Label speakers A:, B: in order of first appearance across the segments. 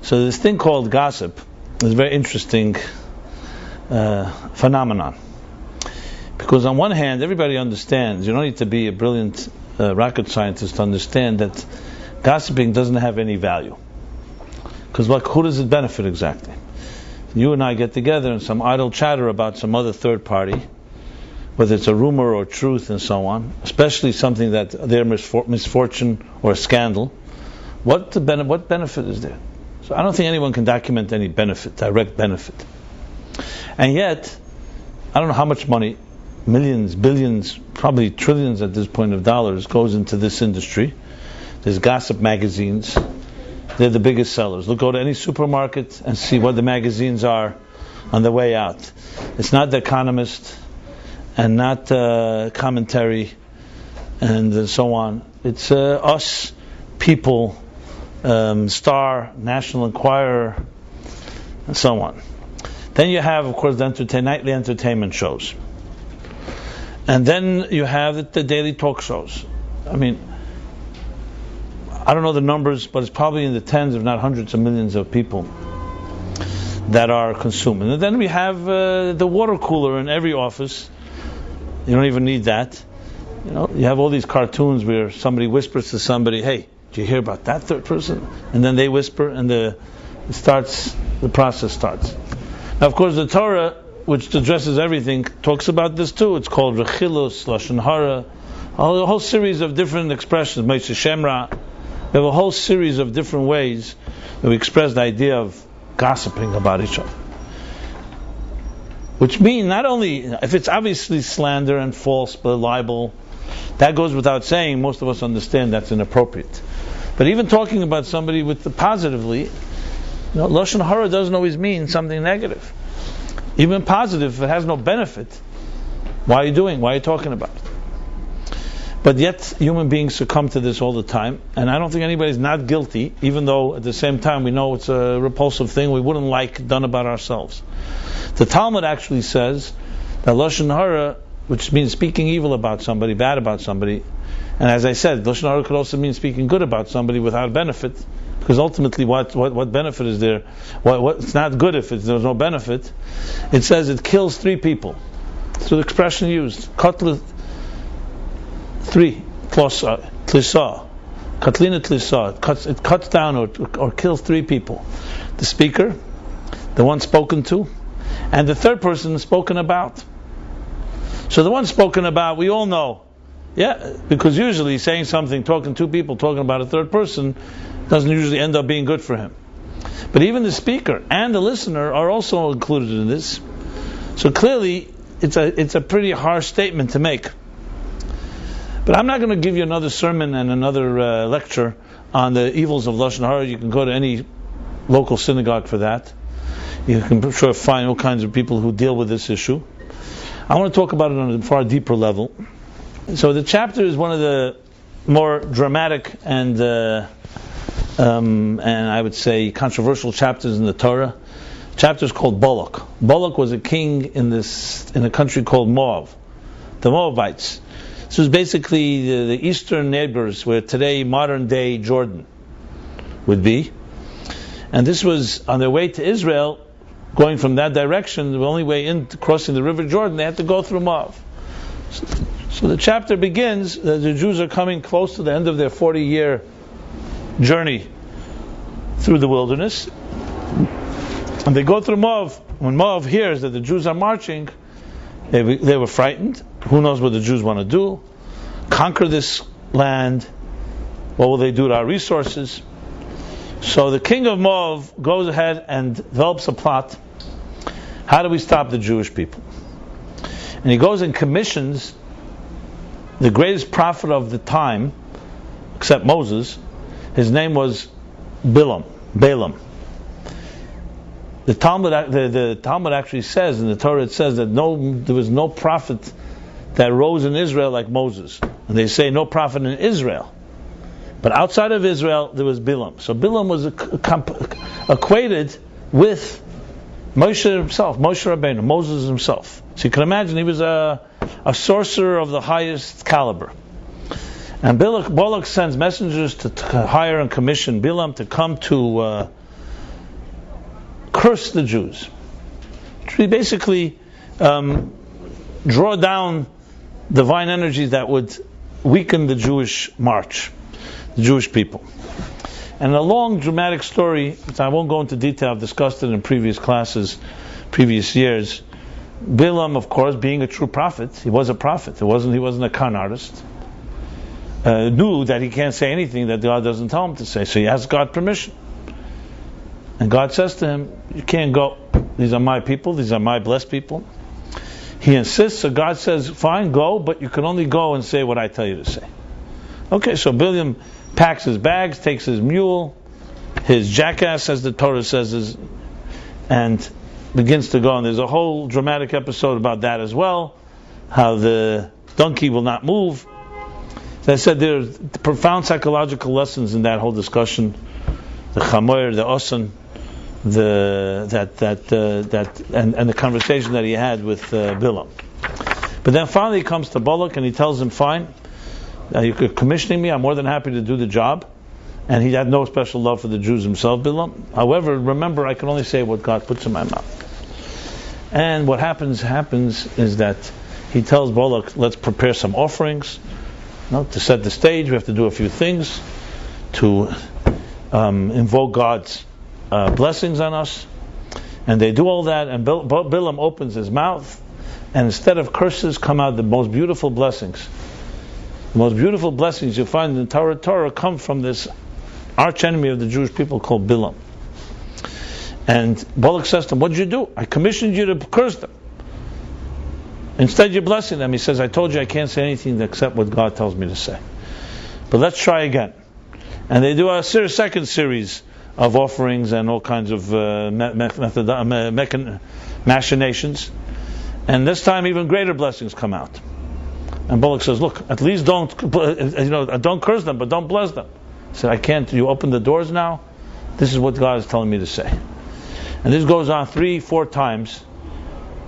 A: So this thing called gossip is a very interesting phenomenon. Because on one hand, everybody understands, you don't need to be a brilliant rocket scientist to understand that gossiping doesn't have any value. Because who does it benefit exactly? You and I get together and some idle chatter about some other third party, whether it's a rumor or truth and so on, especially something that their misfortune or scandal, what benefit is there? So I don't think anyone can document any benefit, direct benefit. And yet, I don't know how much money, millions, billions, probably trillions at this point of dollars goes into this industry. There's gossip magazines. They're the biggest sellers. Look, go to any supermarket and see what the magazines are on the way out. It's not The Economist and not Commentary and so on. It's Us, People, Star, National Enquirer, and so on. Then you have, of course, the nightly entertainment shows. And then you have the daily talk shows. I mean, I don't know the numbers, but it's probably in the tens, if not hundreds of millions of people that are consuming. And then we have the water cooler in every office. You don't even need that. You have all these cartoons where somebody whispers to somebody, "Hey, did you hear about that third person?" And then they whisper, and the process starts. Now, of course, the Torah, which addresses everything, talks about this too. It's called Rechilus, Lashon Hara, a whole series of different expressions, Moshe Shemra. We have a whole series of different ways that we express the idea of gossiping about each other. Which means not only, if it's obviously slander and false, but libel, that goes without saying, most of us understand that's inappropriate. But even talking about somebody positively, Lashon Hara doesn't always mean something negative. Even positive, if it has no benefit, why are you talking about it? But yet, human beings succumb to this all the time, and I don't think anybody's not guilty, even though at the same time we know it's a repulsive thing we wouldn't like done about ourselves. The Talmud actually says that Lashon Hara, which means speaking evil about somebody, bad about somebody, and as I said, Lashon Hara could also mean speaking good about somebody without benefit, because ultimately what benefit is there? It's not good if there's no benefit. It says it kills 3 people. So the expression used, three, tlisa, katlina tlisa, it cuts down or kills 3 people. The speaker, the one spoken to, and the third person spoken about. So the one spoken about, we all know, because usually saying something, talking 2 people, talking about a third person, doesn't usually end up being good for him. But even the speaker and the listener are also included in this. So clearly, it's a pretty harsh statement to make. But I'm not going to give you another sermon and another lecture on the evils of Lashon Hara. You can go to any local synagogue for that. You can sure find all kinds of people who deal with this issue. I want to talk about it on a far deeper level. So the chapter is one of the more dramatic and I would say controversial chapters in the Torah. The chapter is called Balak. Balak was a king in a country called Moab, the Moabites. This was basically the eastern neighbors where today modern day Jordan would be. And this was on their way to Israel, going from that direction. The only way in crossing the river Jordan, they had to go through Moab. So the chapter begins, the Jews are coming close to the end of their 40-year journey through the wilderness. And they go through Moab. When Moab hears that the Jews are marching, they were frightened. Who knows what the Jews want to do? Conquer this land. What will they do to our resources? So the king of Moab goes ahead and develops a plot. How do we stop the Jewish people? And he goes and commissions the greatest prophet of the time, except Moses. His name was Balaam. The Talmud actually says, in the Torah it says that there was no prophet that rose in Israel like Moses. And they say no prophet in Israel. But outside of Israel, there was Balaam. So Balaam was equated with Moshe himself, Moshe Rabbeinu, Moses himself. So you can imagine he was a sorcerer of the highest caliber. And Balak sends messengers to hire and commission Balaam to come to curse the Jews. To basically draw down divine energies that would weaken the Jewish march, the Jewish people. And a long dramatic story, which I won't go into detail, I've discussed it in previous classes, previous years. Bilam, of course, being a true prophet, he was a prophet. He wasn't a con artist. Knew that he can't say anything that God doesn't tell him to say, so he asked God permission. And God says to him, you can't go. These are my people, these are my blessed people. He insists, so God says, fine, go, but you can only go and say what I tell you to say. Okay, so Bilam packs his bags, takes his mule, his jackass, as the Torah says, and begins to go. And there's a whole dramatic episode about that as well, how the donkey will not move. As I said, there are profound psychological lessons in that whole discussion. The chamoyer, the osan, and the conversation that he had with Bilam. But then finally he comes to Balak and he tells him, fine, you're commissioning me, I'm more than happy to do the job. And he had no special love for the Jews himself, Bilam. However, remember, I can only say what God puts in my mouth. And what happens is that he tells Balak, let's prepare some offerings. To set the stage, we have to do a few things to invoke God's blessings on us. And they do all that, and Bilam opens his mouth, and instead of curses come out the most beautiful blessings. The most beautiful blessings you find in the Torah come from this arch enemy of the Jewish people called Bilam. And Balak says to him, what did you do? I commissioned you to curse them. Instead you're blessing them. He says, I told you I can't say anything except what God tells me to say. But let's try again. And they do a second series of offerings and all kinds of machinations. And this time even greater blessings come out. And Balak says, look, at least don't curse them, but don't bless them. He said, I can't. You open the doors now? This is what God is telling me to say. And this goes on 3-4 times.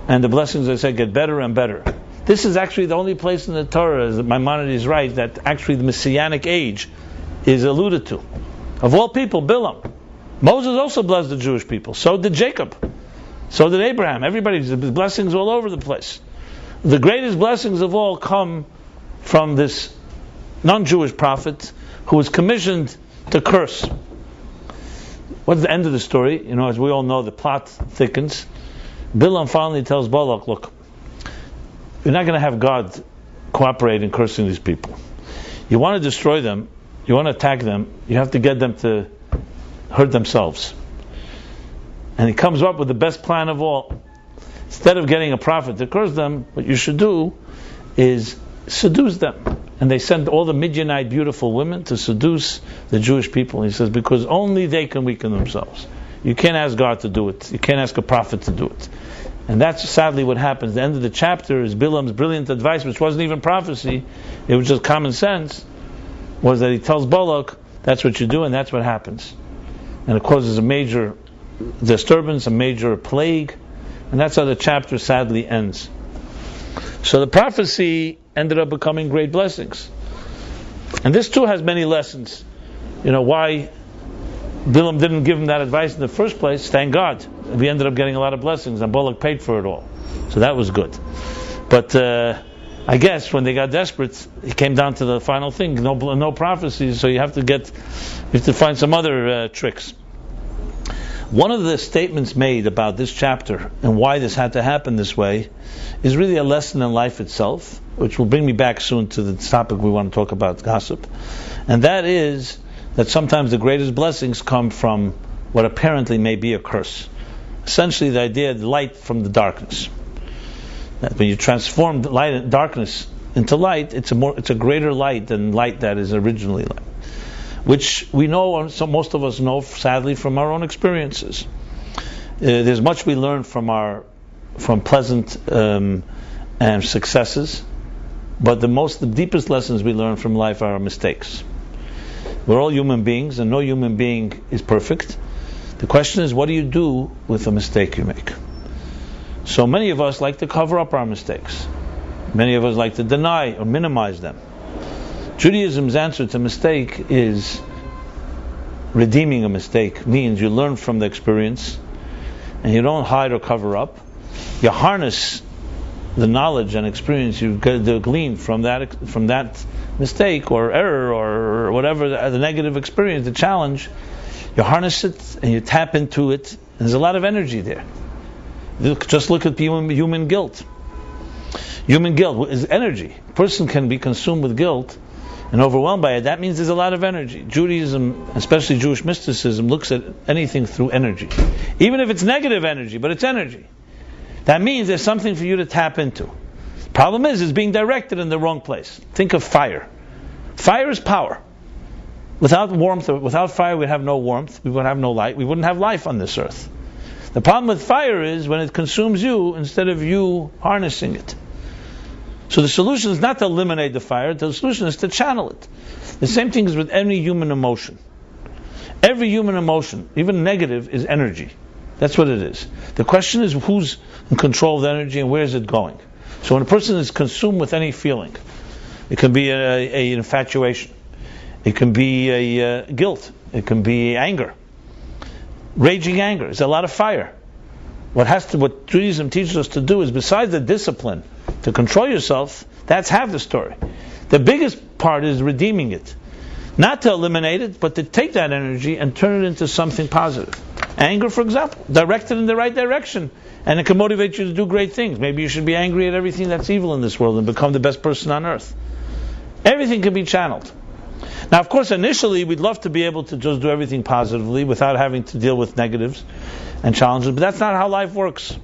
A: And the blessings, I said, get better and better. This is actually the only place in the Torah, as Maimonides is right, that actually the Messianic age is alluded to. Of all people, Bilam. Moses also blessed the Jewish people. So did Jacob. So did Abraham. Everybody's blessings all over the place. The greatest blessings of all come from this non-Jewish prophet who was commissioned to curse. What's the end of the story? As we all know, the plot thickens. Bilam finally tells Balak, look, you're not going to have God cooperate in cursing these people. You want to destroy them, you want to attack them, you have to get them to hurt themselves. And he comes up with the best plan of all. Instead of getting a prophet to curse them, what you should do is seduce them. And they sent all the Midianite beautiful women to seduce the Jewish people. He says, because only they can weaken themselves. You can't ask God to do it. You can't ask a prophet to do it. And that's sadly what happens. The end of the chapter is Bilam's brilliant advice, which wasn't even prophecy, it was just common sense, was that he tells Balak, that's what you do and that's what happens. And it causes a major disturbance, a major plague, and that's how the chapter sadly ends. So the prophecy ended up becoming great blessings. And this too has many lessons. Why Bilam didn't give him that advice in the first place, thank God. We ended up getting a lot of blessings, and Balak paid for it all. So that was good. But I guess when they got desperate, it came down to the final thing: no prophecies. So you have to find some other tricks. One of the statements made about this chapter and why this had to happen this way is really a lesson in life itself, which will bring me back soon to the topic we want to talk about, gossip. And that is that sometimes the greatest blessings come from what apparently may be a curse. Essentially, the idea of the light from the darkness. That when you transform darkness into light, it's a greater light than light that is originally light. Which we know, so most of us know, sadly, from our own experiences. There's much we learn from pleasant and successes, but the deepest lessons we learn from life are our mistakes. We're all human beings, and no human being is perfect. The question is, what do you do with a mistake you make? So many of us like to cover up our mistakes. Many of us like to deny or minimize them. Judaism's answer to mistake is redeeming a mistake. Means you learn from the experience and you don't hide or cover up. You harness the knowledge and experience you glean from that mistake or error or whatever, the negative experience, the challenge. You harness it and you tap into it. And there's a lot of energy there. Just look at human guilt. Human guilt is energy. A person can be consumed with guilt and overwhelmed by it. That means there's a lot of energy. Judaism, especially Jewish mysticism, looks at anything through energy. Even if it's negative energy, but it's energy. That means there's something for you to tap into. Problem is, it's being directed in the wrong place. Think of fire. Fire is power. Without warmth, without fire, we'd have no warmth. We would have no light. We wouldn't have life on this earth. The problem with fire is when it consumes you instead of you harnessing it. So the solution is not to eliminate the fire. The solution is to channel it. The same thing is with any human emotion. Every human emotion, even negative, is energy. That's what it is. The question is who's in control of the energy and where is it going. So when a person is consumed with any feeling, it can be an infatuation, it can be a guilt, it can be anger, raging anger. It's a lot of fire. What Judaism teaches us to do is, besides the discipline to control yourself, that's half the story. The biggest part is redeeming it. Not to eliminate it, but to take that energy and turn it into something positive. Anger, for example, direct it in the right direction, and it can motivate you to do great things. Maybe you should be angry at everything that's evil in this world and become the best person on earth. Everything can be channeled. Now, of course, initially, we'd love to be able to just do everything positively without having to deal with negatives and challenges, but that's not how life works.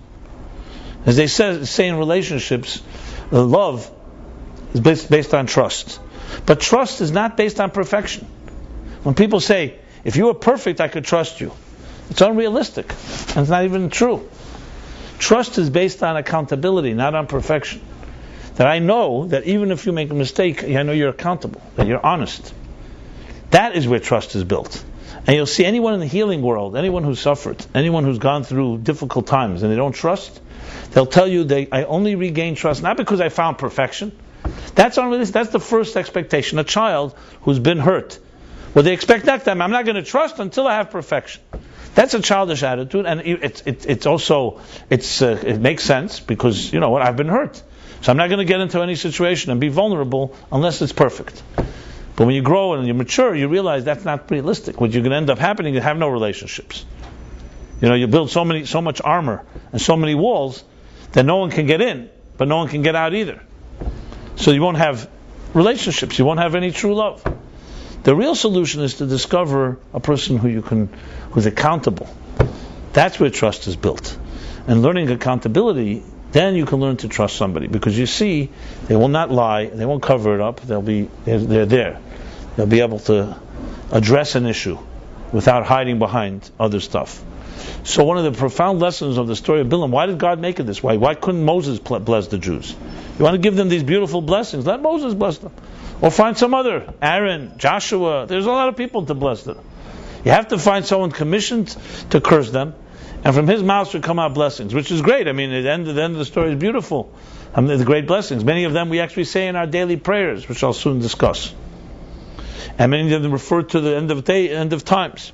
A: As they say in relationships, love is based on trust. But trust is not based on perfection. When people say, if you were perfect, I could trust you, it's unrealistic. And it's not even true. Trust is based on accountability, not on perfection. That I know that even if you make a mistake, I know you're accountable, that you're honest. That is where trust is built. And you'll see anyone in the healing world, anyone who's suffered, anyone who's gone through difficult times and they don't trust, they'll tell you I only regain trust, not because I found perfection. That's unrealistic. That's the first expectation. A child who's been hurt, well, they expect next time, I'm not going to trust until I have perfection. That's a childish attitude, and it makes sense because, you know what, I've been hurt. So I'm not going to get into any situation and be vulnerable unless it's perfect. But when you grow and you mature, you realize that's not realistic. What you're going to end up happening is have no relationships. You know, you build so much armor and so many walls that no one can get in, but no one can get out either. So you won't have relationships. You won't have any true love. The real solution is to discover a person who's accountable. That's where trust is built. And learning accountability, then you can learn to trust somebody, because you see they will not lie, they won't cover it up. They're there. They'll be able to address an issue without hiding behind other stuff. So one of the profound lessons of the story of Bilam, why did God make it this way? Why couldn't Moses bless the Jews? You want to give them these beautiful blessings, let Moses bless them. Or find some other, Aaron, Joshua. There's a lot of people to bless them. You have to find someone commissioned to curse them, and from his mouth should come out blessings, which is great. I mean, the end of the story is beautiful. The great blessings. Many of them we actually say in our daily prayers, which I'll soon discuss. And many of them refer to the end of times.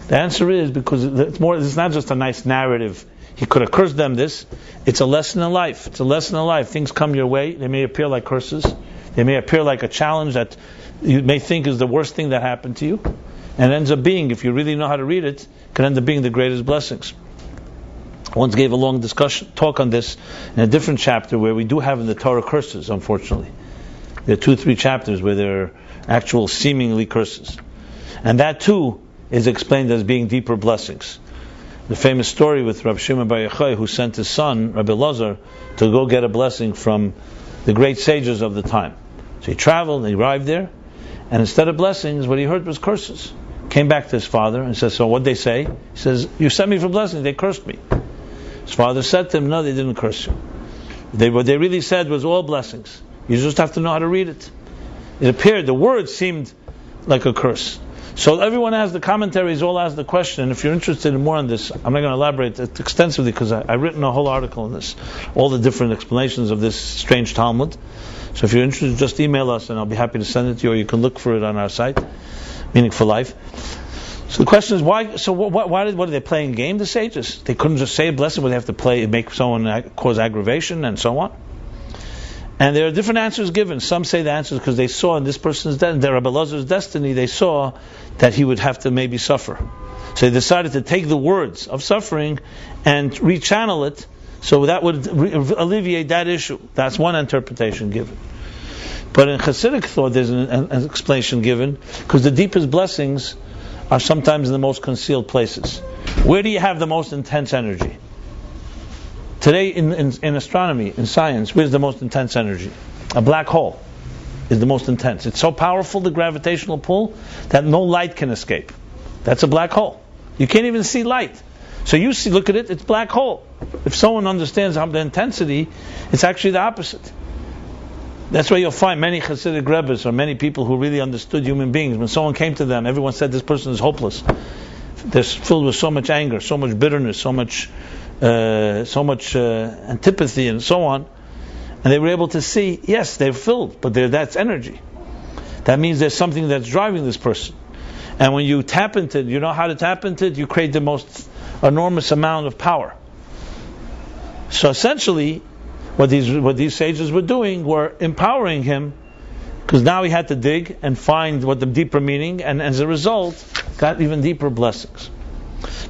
A: The answer is because it's not just a nice narrative. He could have cursed them this. It's a lesson in life. It's a lesson in life. Things come your way. They may appear like curses. They may appear like a challenge that you may think is the worst thing that happened to you. And it ends up being, if you really know how to read it, can end up being the greatest blessings. I once gave a long talk on this in a different chapter where we do have in the Torah curses, unfortunately. There are 2-3 chapters where there are actual seemingly curses. And that too is explained as being deeper blessings. The famous story with Rabbi Shimon Bar Yochai, who sent his son, Rabbi Lazar, to go get a blessing from the great sages of the time. So he traveled and he arrived there, and instead of blessings, what he heard was curses. Came back to his father and says, so what'd they say? He says, you sent me for blessings, they cursed me. His father said to him, no, they didn't curse you. What they really said was all blessings. You just have to know how to read it. It appeared, the word seemed like a curse. So everyone has the commentaries, all ask the question, and if you're interested in more on this, I'm not going to elaborate extensively because I've written a whole article on this, all the different explanations of this strange Talmud. So if you're interested, just email us and I'll be happy to send it to you, or you can look for it on our site, Meaning for Life. So the question is, why? So what are they playing game? The sages, they couldn't just say a blessing, but they have to make someone cause aggravation and so on. And there are different answers given. Some say the answer is because they saw in this person's Rabbi Elazar's destiny, they saw that he would have to maybe suffer. So they decided to take the words of suffering and rechannel it, so that would alleviate that issue. That's one interpretation given. But in Hasidic thought, there's an explanation given, because the deepest blessings are sometimes in the most concealed places. Where do you have the most intense energy? Today in astronomy, in science, where's the most intense energy? A black hole is the most intense. It's so powerful, the gravitational pull, that no light can escape. That's a black hole. You can't even see light. So you see, look at it, it's black hole. If someone understands the intensity, it's actually the opposite. That's why you'll find many Hasidic Rebbes or many people who really understood human beings. When someone came to them, everyone said this person is hopeless. They're filled with so much anger, so much bitterness, so much antipathy and so on. And they were able to see, yes, they're filled, but that's energy. That means there's something that's driving this person. And when you tap into it, you know how to tap into it, you create the most enormous amount of power. So essentially, what these sages were doing were empowering him, because now he had to dig and find what the deeper meaning, and as a result, got even deeper blessings.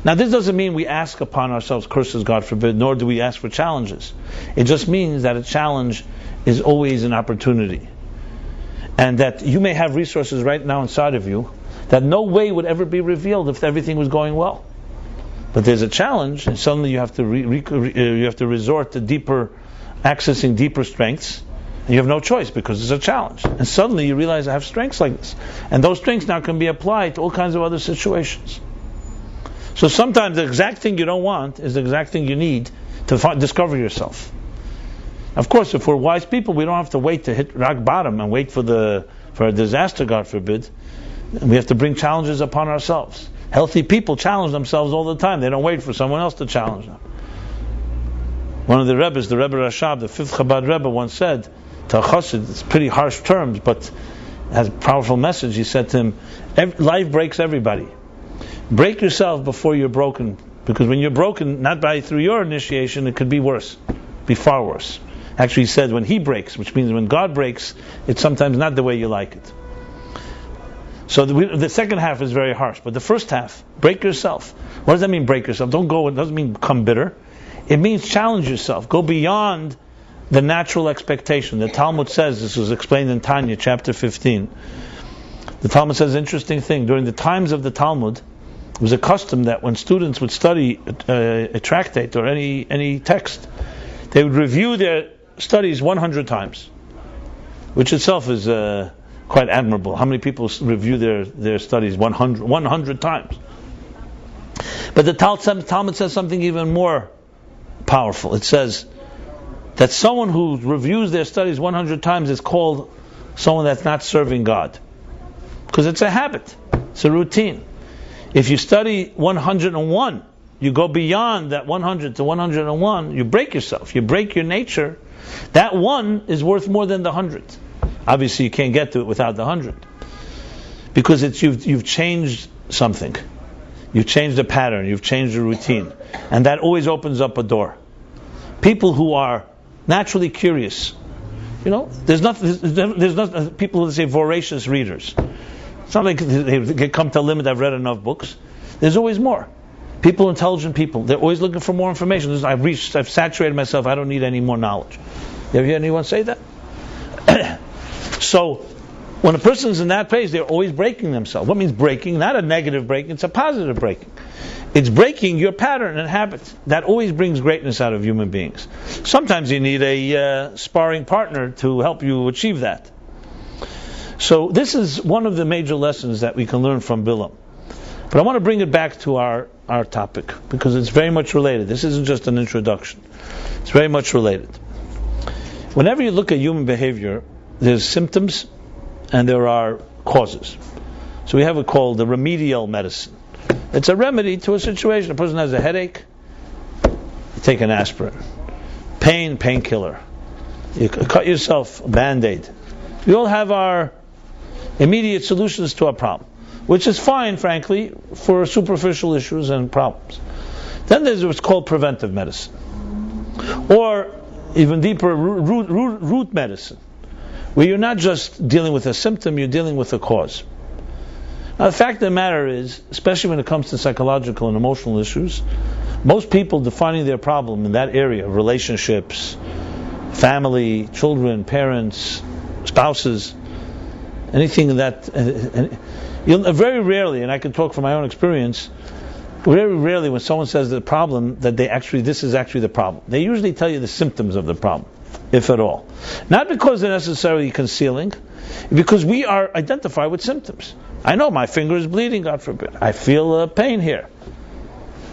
A: Now, this doesn't mean we ask upon ourselves curses, God forbid, nor do we ask for challenges. It just means that a challenge is always an opportunity. And that you may have resources right now inside of you that no way would ever be revealed if everything was going well. But there's a challenge, and suddenly you have to you have to resort to accessing deeper strengths, and you have no choice because it's a challenge. And suddenly you realize I have strengths like this. And those strengths now can be applied to all kinds of other situations. So sometimes the exact thing you don't want is the exact thing you need to discover yourself. Of course, if we're wise people, we don't have to wait to hit rock bottom and wait for a disaster, God forbid. We have to bring challenges upon ourselves. Healthy people challenge themselves all the time. They don't wait for someone else to challenge them. One of the Rebbes, the Rebbe Rashab, the fifth Chabad Rebbe, once said to a Chassid, it's pretty harsh terms, but has a powerful message. He said to him, life breaks everybody. Break yourself before you're broken, because when you're broken, not through your initiation, it could be worse, be far worse. Actually, he said when he breaks, which means when God breaks, it's sometimes not the way you like it. So the second half is very harsh, but the first half, break yourself. What does that mean, break yourself? It doesn't mean become bitter. It means challenge yourself. Go beyond the natural expectation. The Talmud says, this was explained in Tanya, chapter 15. The Talmud says an interesting thing. During the times of the Talmud, it was a custom that when students would study a tractate or any text, they would review their studies 100 times, which itself is quite admirable. How many people review their studies 100 times? But the Talmud says something even more powerful. It says that someone who reviews their studies 100 times is called someone that's not serving God, because it's a habit, it's a routine. If you study 101, you go beyond that 100 to 101, you break yourself, you break your nature. That one is worth more than the 100. Obviously, you can't get to it without the 100, because you've changed something, you've changed a pattern, you've changed a routine, and that always opens up a door. People who are naturally curious, there's not people who say voracious readers. It's not like they come to a limit. I've read enough books. There's always more. Intelligent people, they're always looking for more information. I've saturated myself. I don't need any more knowledge. You ever hear anyone say that? So, when a person's in that phase, they're always breaking themselves. What means breaking? Not a negative breaking, it's a positive breaking. It's breaking your pattern and habit. That always brings greatness out of human beings. Sometimes you need a sparring partner to help you achieve that. So this is one of the major lessons that we can learn from Bilam. But I want to bring it back to our topic, because it's very much related. This isn't just an introduction. It's very much related. Whenever you look at human behavior, there's symptoms and there are causes. So we have it called the remedial medicine. It's a remedy to a situation. A person has a headache, you take an aspirin. Pain, painkiller. You cut yourself, a Band-Aid. We all have our immediate solutions to our problem. which is fine, frankly, for superficial issues and problems. Then there's what's called preventive medicine, or even deeper, root medicine, where you're not just dealing with a symptom, you're dealing with a cause. Now, the fact of the matter is, especially when it comes to psychological and emotional issues, most people defining their problem in that area of relationships, family, children, parents, spouses, anything that very rarely, and I can talk from my own experience, very rarely when someone says the problem that this is actually the problem. They usually tell you the symptoms of the problem, if at all. Not because they're necessarily concealing, because we are identified with symptoms. I know my finger is bleeding, God forbid. I feel pain here.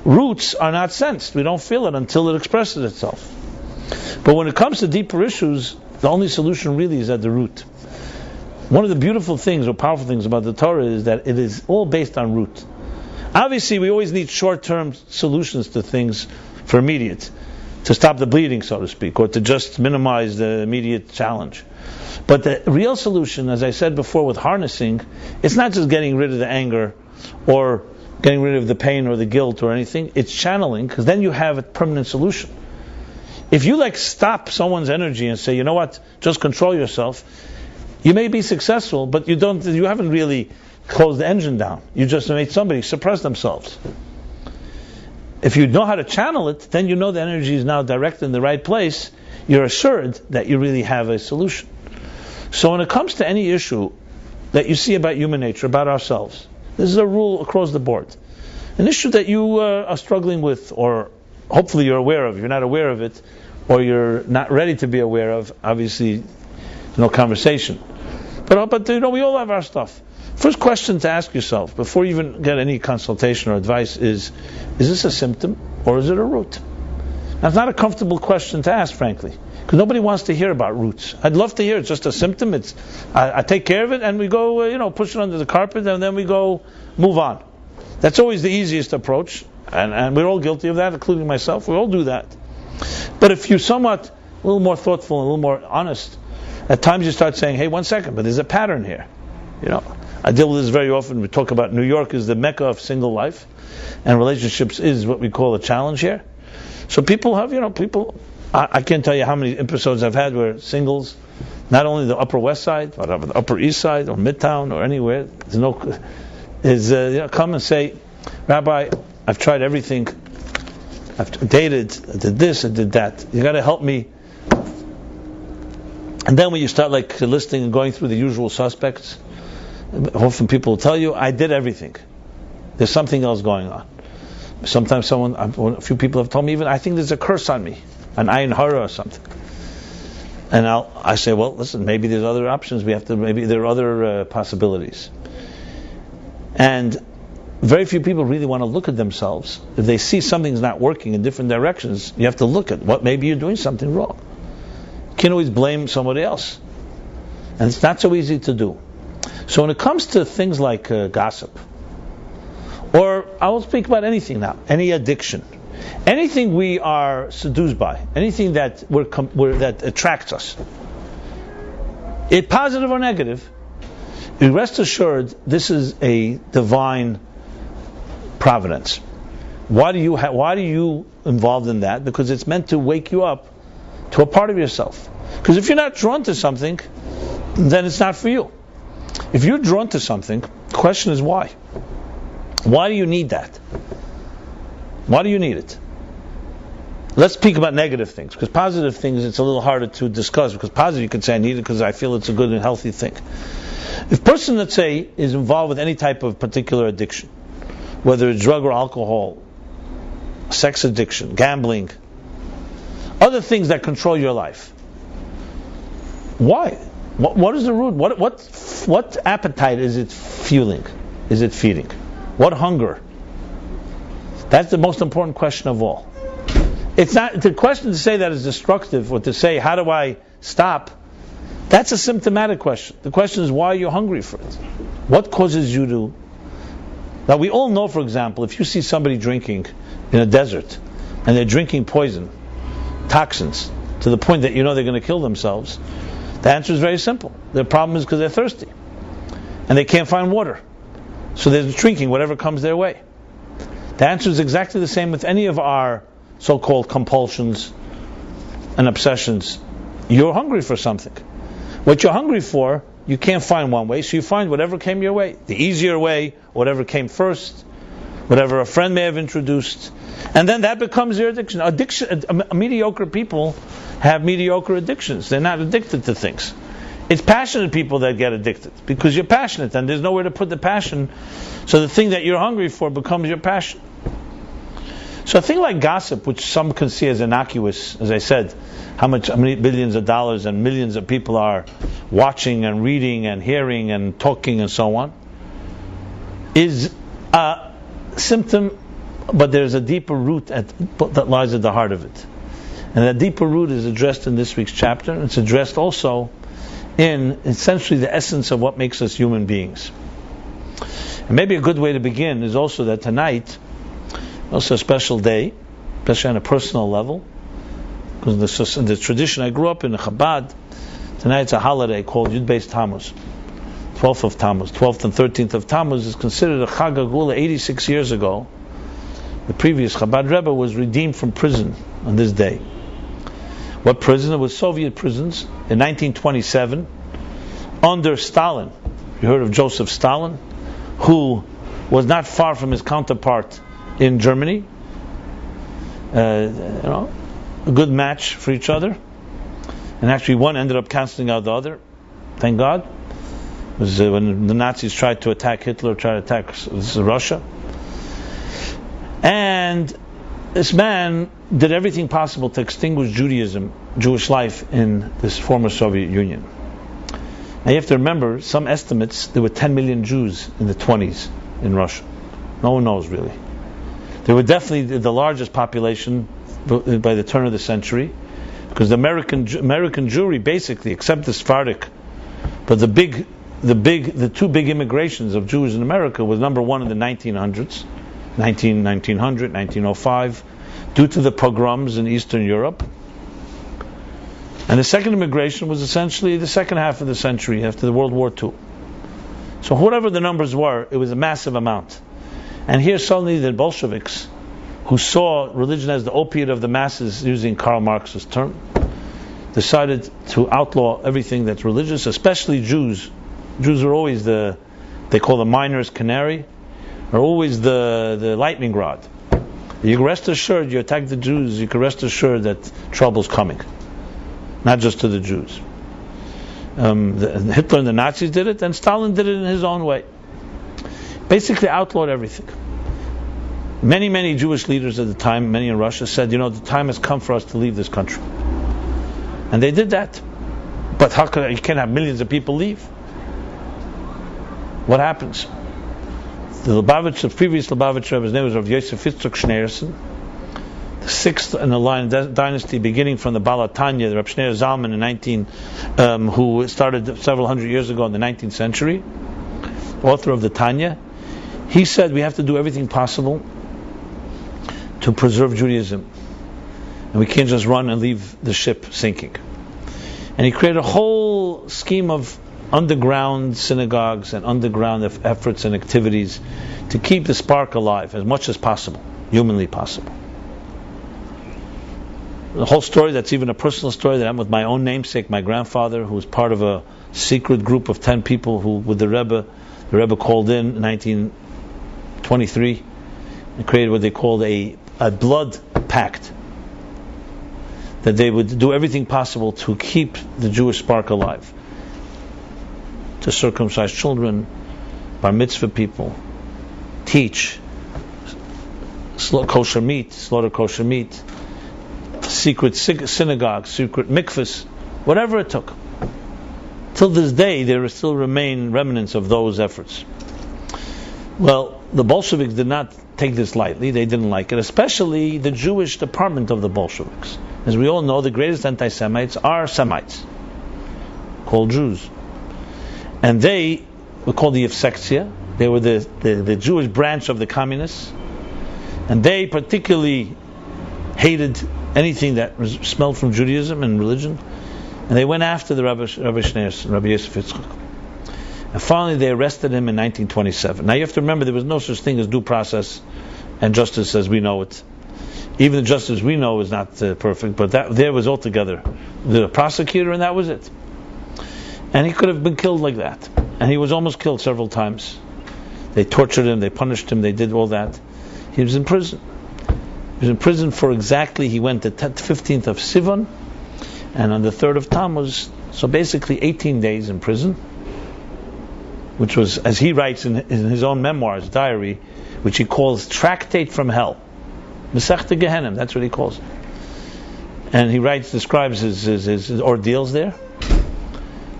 A: Roots are not sensed. We don't feel it until it expresses itself. But when it comes to deeper issues, the only solution really is at the root. One of the beautiful things or powerful things about the Torah is that it is all based on root. Obviously, we always need short-term solutions to things for immediate, to stop the bleeding, so to speak, or to just minimize the immediate challenge. But the real solution, as I said before, with harnessing, it's not just getting rid of the anger or getting rid of the pain or the guilt or anything. It's channeling, because then you have a permanent solution. If you stop someone's energy and say, you know what, just control yourself, you may be successful, but you haven't really closed the engine down. You just made somebody suppress themselves. If you know how to channel it, then you know the energy is now directed in the right place. You're assured that you really have a solution. So when it comes to any issue that you see about human nature, about ourselves, this is a rule across the board. An issue that you are struggling with, or hopefully you're aware of. If you're not aware of it, or you're not ready to be aware of, obviously no conversation. But we all have our stuff. First question to ask yourself before you even get any consultation or advice is this a symptom or is it a root? Now, it's not a comfortable question to ask, frankly, because nobody wants to hear about roots. I'd love to hear it's just a symptom. I take care of it and we go, push it under the carpet and then we go move on. That's always the easiest approach, and we're all guilty of that, including myself. We all do that. But if you're somewhat a little more thoughtful and a little more honest, at times you start saying, hey, 1 second, but there's a pattern here. I deal with this very often. We talk about New York is the mecca of single life, and relationships is what we call a challenge here. So people have, I can't tell you how many episodes I've had where singles, not only the Upper West Side, but the Upper East Side or Midtown or anywhere, come and say, Rabbi, I've tried everything. I've dated, I did this, I did that. You got to help me. And then when you start listing and going through the usual suspects, often people will tell you, I did everything. There's something else going on. Sometimes a few people have told me even, I think there's a curse on me, an ayin hara or something. And I say, well, listen, maybe there's other options. Maybe there are other possibilities. And very few people really want to look at themselves. If they see something's not working in different directions, you have to look at maybe you're doing something wrong. You can't always blame somebody else. And it's not so easy to do. So when it comes to things like gossip, or I will speak about anything now, any addiction, anything we are seduced by, anything that that attracts us, positive or negative, rest assured this is a divine providence. Why do you involved in that? Because it's meant to wake you up to a part of yourself. Because if you're not drawn to something, then it's not for you. If you're drawn to something, the question is why? Why do you need that? Why do you need it? Let's speak about negative things, because positive things it's a little harder to discuss, because positive you can say I need it because I feel it's a good and healthy thing. If a person, let's say, is involved with any type of particular addiction, whether it's drug or alcohol, sex addiction, gambling, other things that control your life, why? What is the root? What appetite is it fueling? Is it feeding? What hunger? That's the most important question of all. It's not the question to say that is destructive, or to say how do I stop. That's a symptomatic question. The question is why are you hungry for it? What causes you to? Now we all know, for example, if you see somebody drinking in a desert and they're drinking poison, toxins, to the point that you know they're going to kill themselves, the answer is very simple. Their problem is because they're thirsty and they can't find water. So they're drinking whatever comes their way. The answer is exactly the same with any of our so-called compulsions and obsessions. You're hungry for something. What you're hungry for, you can't find one way, so you find whatever came your way. The easier way, whatever came first, whatever a friend may have introduced. And then that becomes your addiction. Mediocre people have mediocre addictions. They're not addicted to things. It's passionate people that get addicted, because you're passionate and there's nowhere to put the passion. So the thing that you're hungry for becomes your passion. So a thing like gossip, which some can see as innocuous, as I said, how many billions of dollars and millions of people are watching and reading and hearing and talking and so on, is a symptom, but there's a deeper root that lies at the heart of it. And that deeper root is addressed in this week's chapter. It's addressed also in essentially the essence of what makes us human beings. And maybe a good way to begin is also that tonight, also a special day, especially on a personal level, because in the tradition I grew up in, Chabad, tonight's a holiday called Yud Beis Tammuz, 12th of Tammuz. 12th and 13th of Tammuz is considered a Chag HaGeula. 86 years ago, the previous Chabad Rebbe was redeemed from prison on this day. What prison? It was Soviet prisons in 1927 under Stalin. You heard of Joseph Stalin, who was not far from his counterpart in Germany. A good match for each other. And actually one ended up cancelling out the other. Thank God. It was when the Nazis tried to attack Hitler, tried to attack Russia. And this man did everything possible to extinguish Judaism, Jewish life in this former Soviet Union. Now you have to remember, some estimates, there were 10 million Jews in the 20s in Russia. No one knows really. They were definitely the largest population by the turn of the century, because the American Jewry basically, except the Sephardic, but the two big immigrations of Jews in America was number one in the 1900s, 1900, 1905, due to the pogroms in Eastern Europe. And the second immigration was essentially the second half of the century, after the World War II. So whatever the numbers were, it was a massive amount. And here suddenly the Bolsheviks, who saw religion as the opiate of the masses, using Karl Marx's term, decided to outlaw everything that's religious, especially Jews. Jews are always they call the miner's canary, are always the lightning rod. You can rest assured, you attack the Jews, you can rest assured that trouble's coming. Not just to the Jews. Hitler and the Nazis did it, and Stalin did it in his own way. Basically outlawed everything. Many, many Jewish leaders at the time, many in Russia, said, the time has come for us to leave this country. And they did that. But you can't have millions of people leave. What happens? The previous Lubavitch Rebbe's name was Rav Yosef Yitzchak Schneerson, the sixth in the line dynasty, beginning from the Baal HaTanya, the Reb Shneir Zalman who started several hundred years ago in the 19th century, author of the Tanya. He said we have to do everything possible to preserve Judaism, and we can't just run and leave the ship sinking. And he created a whole scheme of underground synagogues and underground efforts and activities to keep the spark alive as much as possible, humanly possible. The whole story, that's even a personal story that I'm with my own namesake, my grandfather, who was part of a secret group of 10 people who, with the Rebbe called in 1923 and created what they called a blood pact, that they would do everything possible to keep the Jewish spark alive, to circumcise children, bar mitzvah people, teach, slaughter kosher meat, secret synagogues, secret mikvahs, whatever it took. Till this day, there still remain remnants of those efforts. Well, the Bolsheviks did not take this lightly. They didn't like it, especially the Jewish department of the Bolsheviks. As we all know, the greatest anti-Semites are Semites, called Jews. And they were called the Yevsektia. They were the Jewish branch of the communists. And they particularly hated anything that smelled from Judaism and religion. And they went after the Rabbi Schneerson, Rabbi Yosef Yitzchak. And finally they arrested him in 1927. Now you have to remember, there was no such thing as due process and justice as we know it. Even the justice we know is not perfect, but that there was altogether the prosecutor, and that was it. And he could have been killed like that. And he was almost killed several times. They tortured him, they punished him, they did all that. He was in prison. He was in prison for exactly, he went the 15th of Sivan, and on the 3rd of Tammuz, so basically 18 days in prison, which was, as he writes in his own memoirs, diary, which he calls Tractate from Hell. Masechta Gehenim, that's what he calls it. And he describes his ordeals there.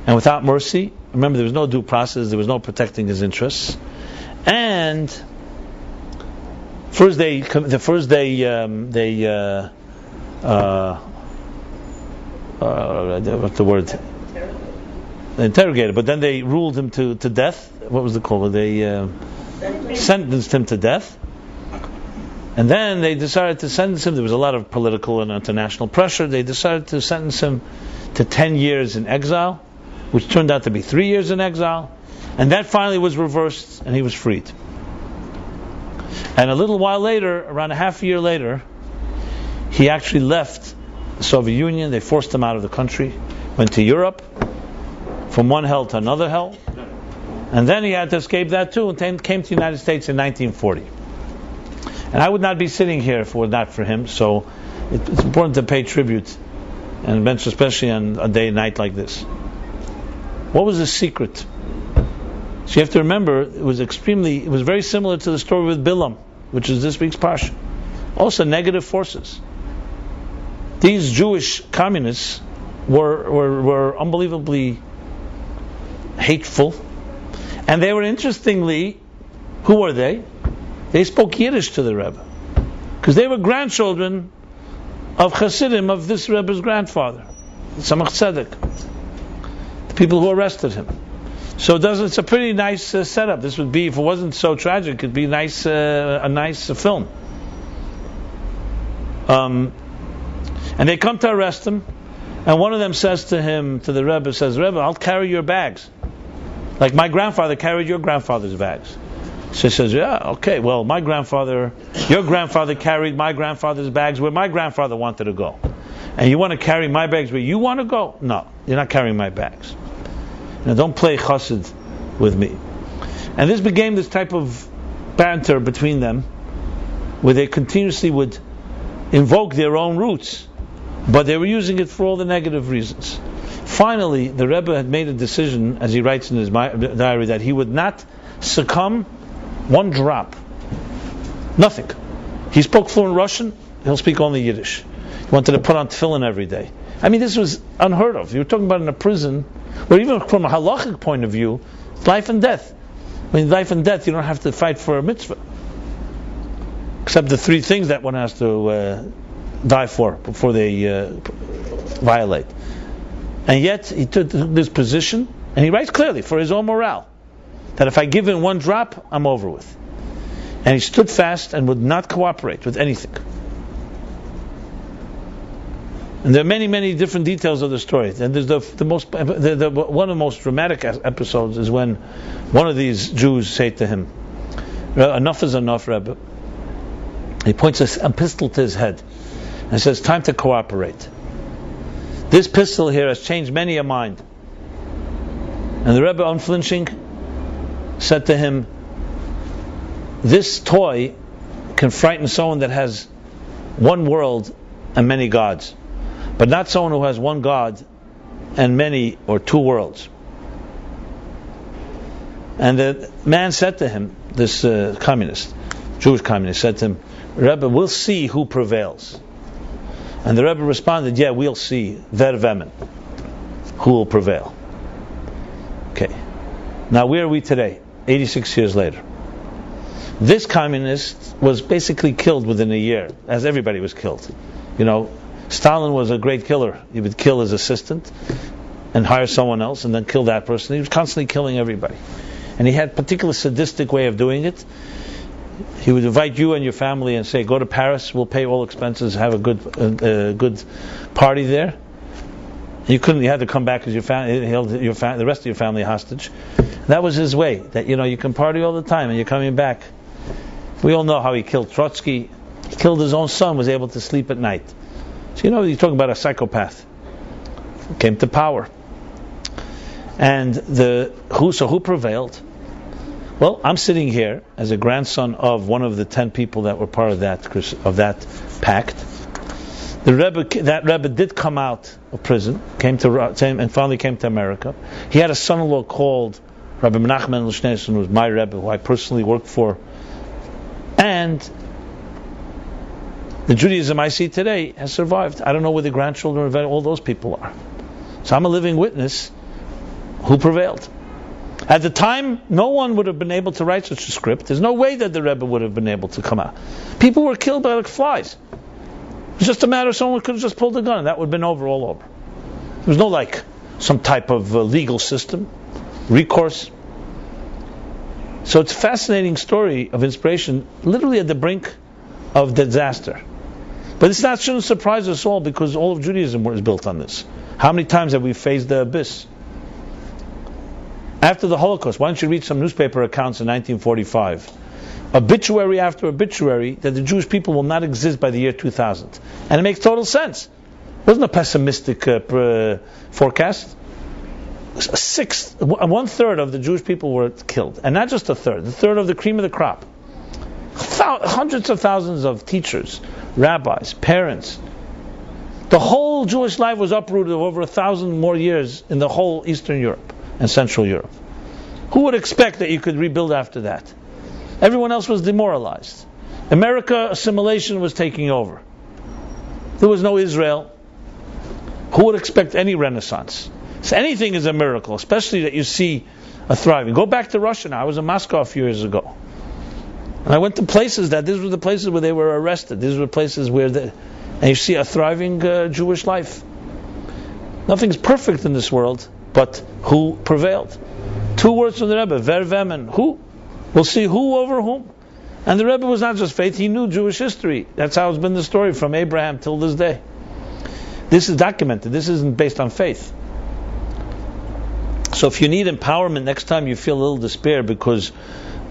A: And without mercy, remember there was no due process, there was no protecting his interests. And what's the word? They interrogated, but then they ruled him to death. What was the call? They sentenced him to death. And then they decided to sentence him. There was a lot of political and international pressure. They decided to sentence him to 10 years in exile, which turned out to be 3 years in exile. And that finally was reversed, and he was freed. And a little while later, around a half a year later, he actually left the Soviet Union. They forced him out of the country, went to Europe, from one hell to another hell. And then he had to escape that too, and came to the United States in 1940. And I would not be sitting here if it were not for him, so it's important to pay tribute, and especially on a day and night like this. What was the secret? So you have to remember, it was very similar to the story with Bilam, which is this week's parsha. Also negative forces. These Jewish communists were unbelievably hateful, and they were, interestingly, who were they? They spoke Yiddish to the Rebbe, because they were grandchildren of Hasidim of this Rebbe's grandfather, Samach Tzedek, the people who arrested him. So it's a pretty nice setup. This would be, if it wasn't so tragic, it'd be a nice film. And they come to arrest him, and one of them says to the Rebbe, Rebbe, I'll carry your bags, like my grandfather carried your grandfather's bags. So he says, yeah, okay, well, your grandfather carried my grandfather's bags where my grandfather wanted to go. And you want to carry my bags where you want to go? No, you're not carrying my bags. Now, don't play chassid with me. And this became this type of banter between them, where they continuously would invoke their own roots, but they were using it for all the negative reasons. Finally, the Rebbe had made a decision, as he writes in his diary, that he would not succumb one drop. Nothing. He spoke fluent Russian, he'll speak only Yiddish. He wanted to put on tefillin every day. I mean, this was unheard of. You were talking about in a prison, where even from a halachic point of view, it's life and death. I mean, life and death, you don't have to fight for a mitzvah. Except the 3 things that one has to die for before they violate. And yet, he took this position, and he writes clearly, for his own morale, that if I give in one drop, I'm over with. And he stood fast and would not cooperate with anything. And there are many, many different details of the story. And there's one of the most dramatic episodes is when one of these Jews say to him, enough is enough, Rebbe. He points a pistol to his head and says, time to cooperate. This pistol here has changed many a mind. And the Rebbe, unflinching, said to him, this toy can frighten someone that has one world and many gods, but not someone who has one God and many or 2 worlds. And the man said to him, this Jewish communist said to him, Rebbe, we'll see who prevails. And the Rebbe responded, yeah, we'll see, ver vemen, who will prevail. Okay. Now where are we today? 86 years later. This communist was basically killed within a year, as everybody was killed. You know, Stalin was a great killer. He would kill his assistant and hire someone else and then kill that person. He was constantly killing everybody. And he had a particular sadistic way of doing it. He would invite you and your family and say, go to Paris, we'll pay all expenses, have a good party there. You had to come back because you held the rest of your family hostage. That was his way. That, you can party all the time and you're coming back. We all know how he killed Trotsky. He killed his own son, was able to sleep at night. So you're talking about a psychopath. Came to power. And who prevailed? Well, I'm sitting here as a grandson of one of the 10 people that were part of that pact. That Rebbe did come out of prison, and finally came to America. He had a son-in-law called Rabbi Menachem Schneerson, who was my Rebbe, who I personally worked for. And the Judaism I see today has survived. I don't know where the grandchildren of all those people are. So I'm a living witness who prevailed. At the time, no one would have been able to write such a script. There's no way that the Rebbe would have been able to come out. People were killed by like flies. It's just a matter of someone could have just pulled a gun and that would have been all over. There was no some type of legal system, recourse. So it's a fascinating story of inspiration, literally at the brink of disaster. But this shouldn't surprise us all, because all of Judaism was built on this. How many times have we faced the abyss? After the Holocaust, why don't you read some newspaper accounts in 1945? Obituary after obituary that the Jewish people will not exist by the year 2000. And it makes total sense. It wasn't a pessimistic forecast. 1/3 of the Jewish people were killed. And not just a third of the cream of the crop. Hundreds of thousands of teachers, rabbis, parents. The whole Jewish life was uprooted over 1,000 more years in the whole Eastern Europe and Central Europe. Who would expect that you could rebuild after that? Everyone else was demoralized. America assimilation was taking over. There was no Israel. Who would expect any renaissance? So anything is a miracle, especially that you see a thriving. Go back to Russia now. I was in Moscow a few years ago. And I went to places these were the places where they were arrested. These were places where and you see a thriving Jewish life. Nothing's perfect in this world, but who prevailed? 2 words from the Rebbe, ver vemen, who? We'll see who over whom. And the Rebbe was not just faith, he knew Jewish history. That's how it's been the story from Abraham till this day. This is documented. This isn't based on faith. So if you need empowerment next time you feel a little despair because,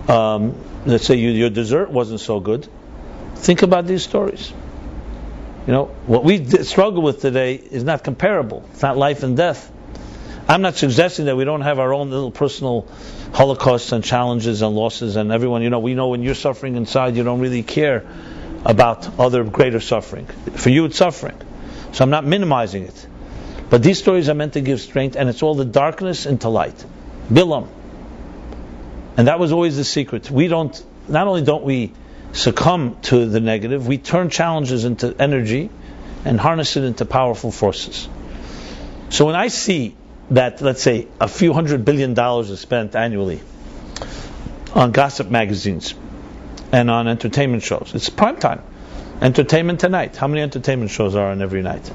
A: let's say your dessert wasn't so good, think about these stories. What we struggle with today is not comparable. It's not life and death. I'm not suggesting that we don't have our own little personal holocausts and challenges and losses and everyone, we know when you're suffering inside, you don't really care about other greater suffering. For you, it's suffering. So I'm not minimizing it. But these stories are meant to give strength, and it's all the darkness into light. Bilam. And that was always the secret. Not only don't we succumb to the negative, we turn challenges into energy and harness it into powerful forces. So when I see that, let's say, a few $100 billion is spent annually on gossip magazines and on entertainment shows, it's prime time. Entertainment tonight. How many entertainment shows are on every night?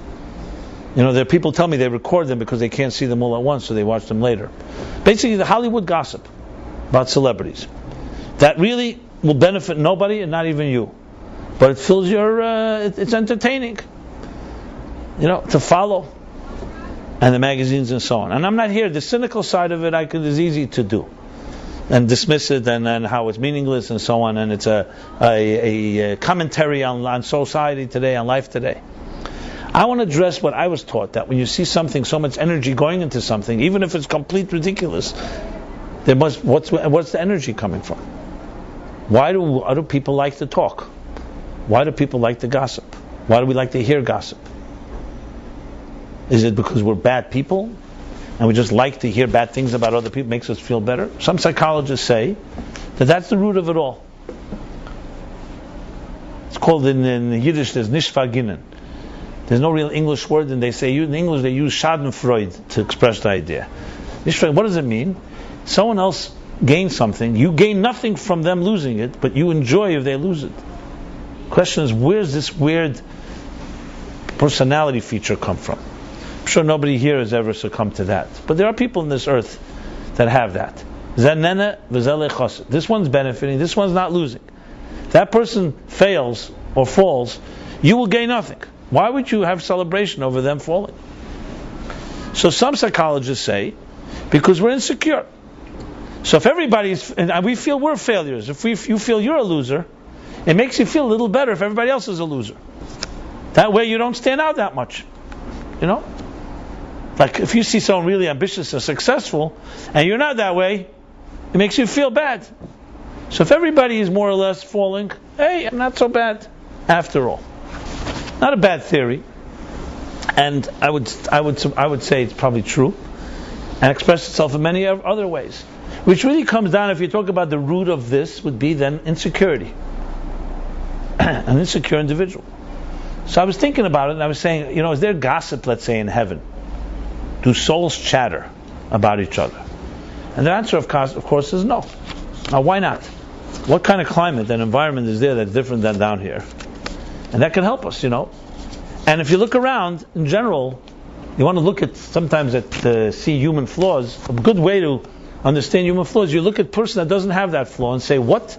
A: There are people tell me they record them because they can't see them all at once, so they watch them later. Basically, the Hollywood gossip about celebrities that really will benefit nobody and not even you, but it fills it's entertaining, to follow, and the magazines and so on. And I'm not here. The cynical side of it, is easy to do and dismiss it, and how it's meaningless and so on. And it's a commentary on society today, on life today. I want to address what I was taught, that when you see something, so much energy going into something, even if it's complete ridiculous, what's the energy coming from? Why do people like to talk? Why do people like to gossip? Why do we like to hear gossip? Is it because we're bad people and we just like to hear bad things about other people? It makes us feel better? Some psychologists say that that's the root of it all. It's called in Yiddish, there's nishvaginen. There's no real English word, and they say in English they use schadenfreude to express the idea. What does it mean? Someone else gains something, you gain nothing from them losing it, but you enjoy if they lose it. The question is, where's this weird personality feature come from? I'm sure nobody here has ever succumbed to that, but there are people on this earth that have that. This one's benefiting, this one's not losing. If that person fails or falls, you will gain nothing. Why would you have celebration over them falling? So some psychologists say, because we're insecure. So if everybody's, and we feel we're failures, if you feel you're a loser, it makes you feel a little better if everybody else is a loser. That way you don't stand out that much. Like if you see someone really ambitious or successful, and you're not that way, it makes you feel bad. So if everybody is more or less falling, hey, I'm not so bad after all. Not a bad theory, and I would say it's probably true, and express itself in many other ways. Which really comes down, if you talk about the root of this, would be then insecurity. An insecure individual. So I was thinking about it, and I was saying, is there gossip, let's say, in heaven? Do souls chatter about each other? And the answer, of course, is no. Now, why not? What kind of climate and environment is there that's different than down here? And that can help us, And if you look around, in general, you want to look at, sometimes see human flaws. A good way to understand human flaws, you look at a person that doesn't have that flaw and say, what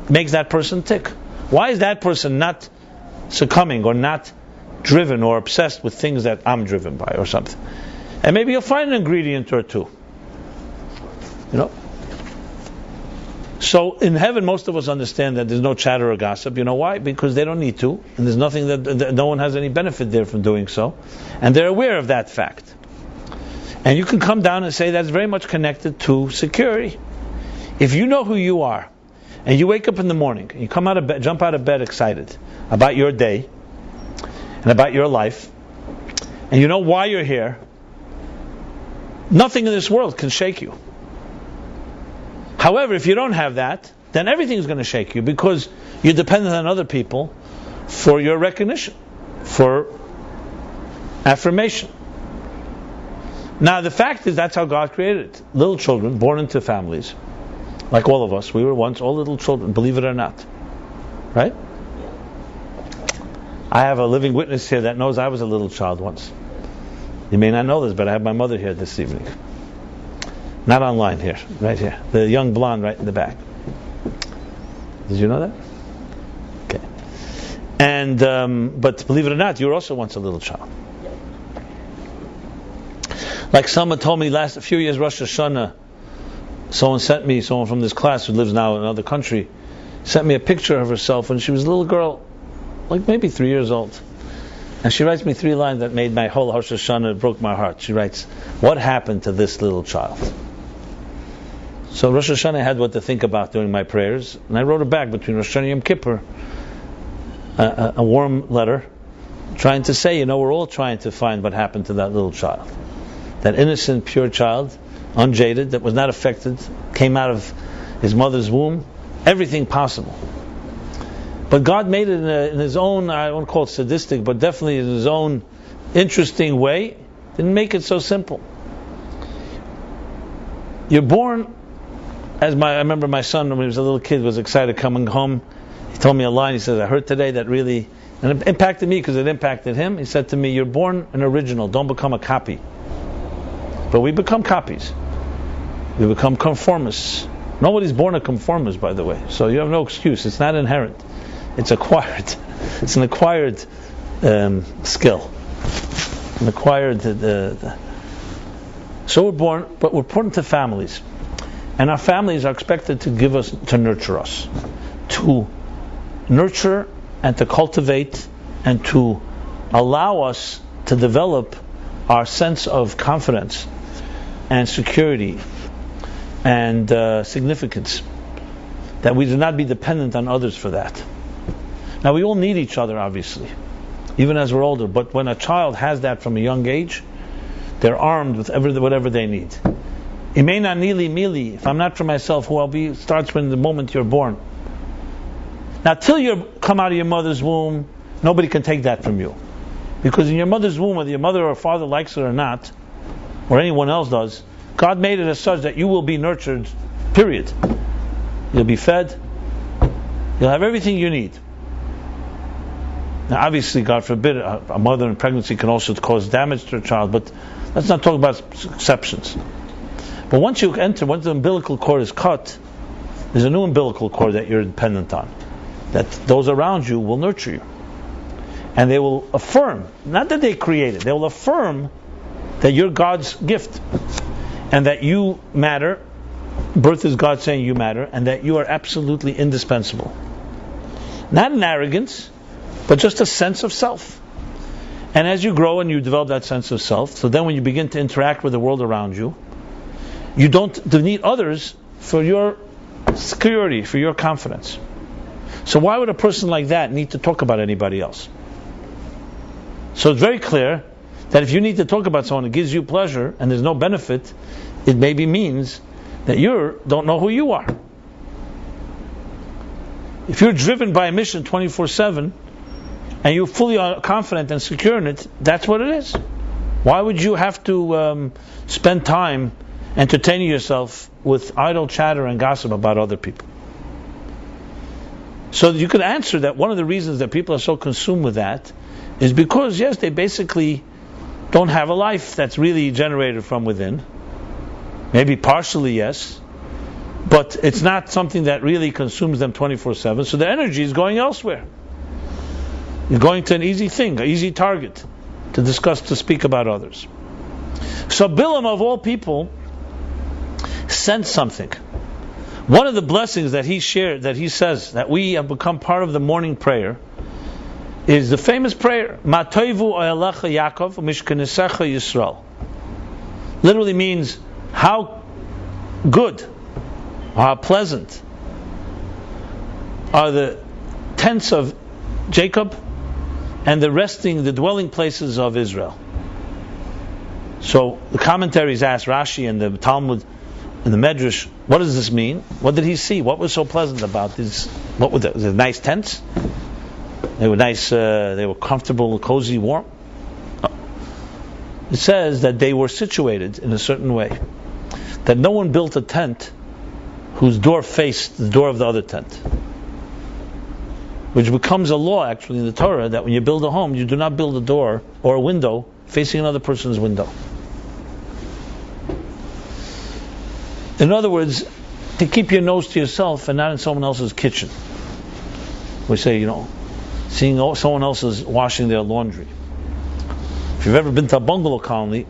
A: makes that person tick? Why is that person not succumbing or not driven or obsessed with things that I'm driven by or something? And maybe you'll find an ingredient or two. So in heaven, most of us understand that there's no chatter or gossip. You know why? Because they don't need to, and there's nothing that no one has any benefit there from doing so, and they're aware of that fact. And you can come down and say that's very much connected to security. If you know who you are, and you wake up in the morning, and you come out of bed, jump out of bed excited about your day and about your life, and you know why you're here, nothing in this world can shake you. However, if you don't have that, then everything's going to shake you because you're dependent on other people for your recognition, for affirmation. Now, the fact is that's how God created it. Little children born into families, like all of us, we were once all little children, believe it or not. Right? I have a living witness here that knows I was a little child once. You may not know this, but I have my mother here this evening. Not online here, right here. The young blonde right in the back. Did you know that? Okay. And but believe it or not, you were also once a little child. Like someone told me a few years Rosh Hashanah, someone from this class who lives now in another country, sent me a picture of herself when she was a little girl, like maybe 3 years old. And she writes me 3 lines that made my whole Rosh Hashanah, broke my heart. She writes, what happened to this little child? So Rosh Hashanah, I had what to think about during my prayers, and I wrote it back between Rosh Hashanah and Yom Kippur, a warm letter, trying to say, we're all trying to find what happened to that little child. That innocent, pure child, unjaded, that was not affected, came out of his mother's womb, everything possible. But God made it in His own, I won't call it sadistic, but definitely in His own interesting way, didn't make it so simple. You're born, I remember my son when he was a little kid was excited coming home. He told me a line, he says, I heard today that really, and it impacted me because it impacted him. He said to me, you're born an original, don't become a copy. But we become copies. We become conformists. Nobody's born a conformist, by the way, so you have no excuse. It's not inherent. It's acquired. It's an acquired skill. An acquired. So we're born, but we're born into families, and our families are expected to nurture us, to nurture and to cultivate and to allow us to develop our sense of confidence and security and significance. That we do not be dependent on others for that. Now we all need each other, obviously, even as we're older. But when a child has that from a young age, they're armed with whatever they need. Imena nili mili. If I'm not for myself, who I'll be, starts when the moment you're born. Now, till you come out of your mother's womb, nobody can take that from you, because in your mother's womb, whether your mother or father likes it or not, or anyone else does, God made it as such that you will be nurtured. Period. You'll be fed. You'll have everything you need. Now, obviously, God forbid, a mother in pregnancy can also cause damage to a child, but let's not talk about exceptions. But once the umbilical cord is cut, there's a new umbilical cord that you're dependent on. That those around you will nurture you. And they will affirm, not that they created, they will affirm that you're God's gift, and that you matter, birth is God saying you matter, and that you are absolutely indispensable. Not an arrogance, but just a sense of self. And as you grow and you develop that sense of self, so then when you begin to interact with the world around you, you don't need others for your security, for your confidence. So why would a person like that need to talk about anybody else? So it's very clear that if you need to talk about someone that gives you pleasure and there's no benefit, it maybe means that you don't know who you are. If you're driven by a mission 24/7 and you're fully confident and secure in it, that's what it is. Why would you have to spend time entertaining yourself with idle chatter and gossip about other people? So you could answer that one of the reasons that people are so consumed with that is because, yes, they basically don't have a life that's really generated from within. Maybe partially, yes, but it's not something that really consumes them 24/7, so their energy is going elsewhere. You're going to an easy thing, an easy target to discuss, to speak about others. So Bilam, of all people, sensed something. One of the blessings that he shared, that he says, that we have become part of the morning prayer, is the famous prayer, Ma toivu oyalecha Yaakov, mishkanesecha Yisrael. Literally means, how good, how pleasant are the tents of Jacob and the dwelling places of Israel. So the commentaries ask Rashi and the Talmud and the Medrash, what does this mean? What did he see? What was so pleasant about these? What were the nice tents? They were nice. They were comfortable, cozy, warm. It says that they were situated in a certain way, that no one built a tent whose door faced the door of the other tent, which becomes a law actually in the Torah, that when you build a home, you do not build a door or a window facing another person's window. In other words, to keep your nose to yourself and not in someone else's kitchen. We say, seeing someone else's washing their laundry. If you've ever been to a bungalow colony,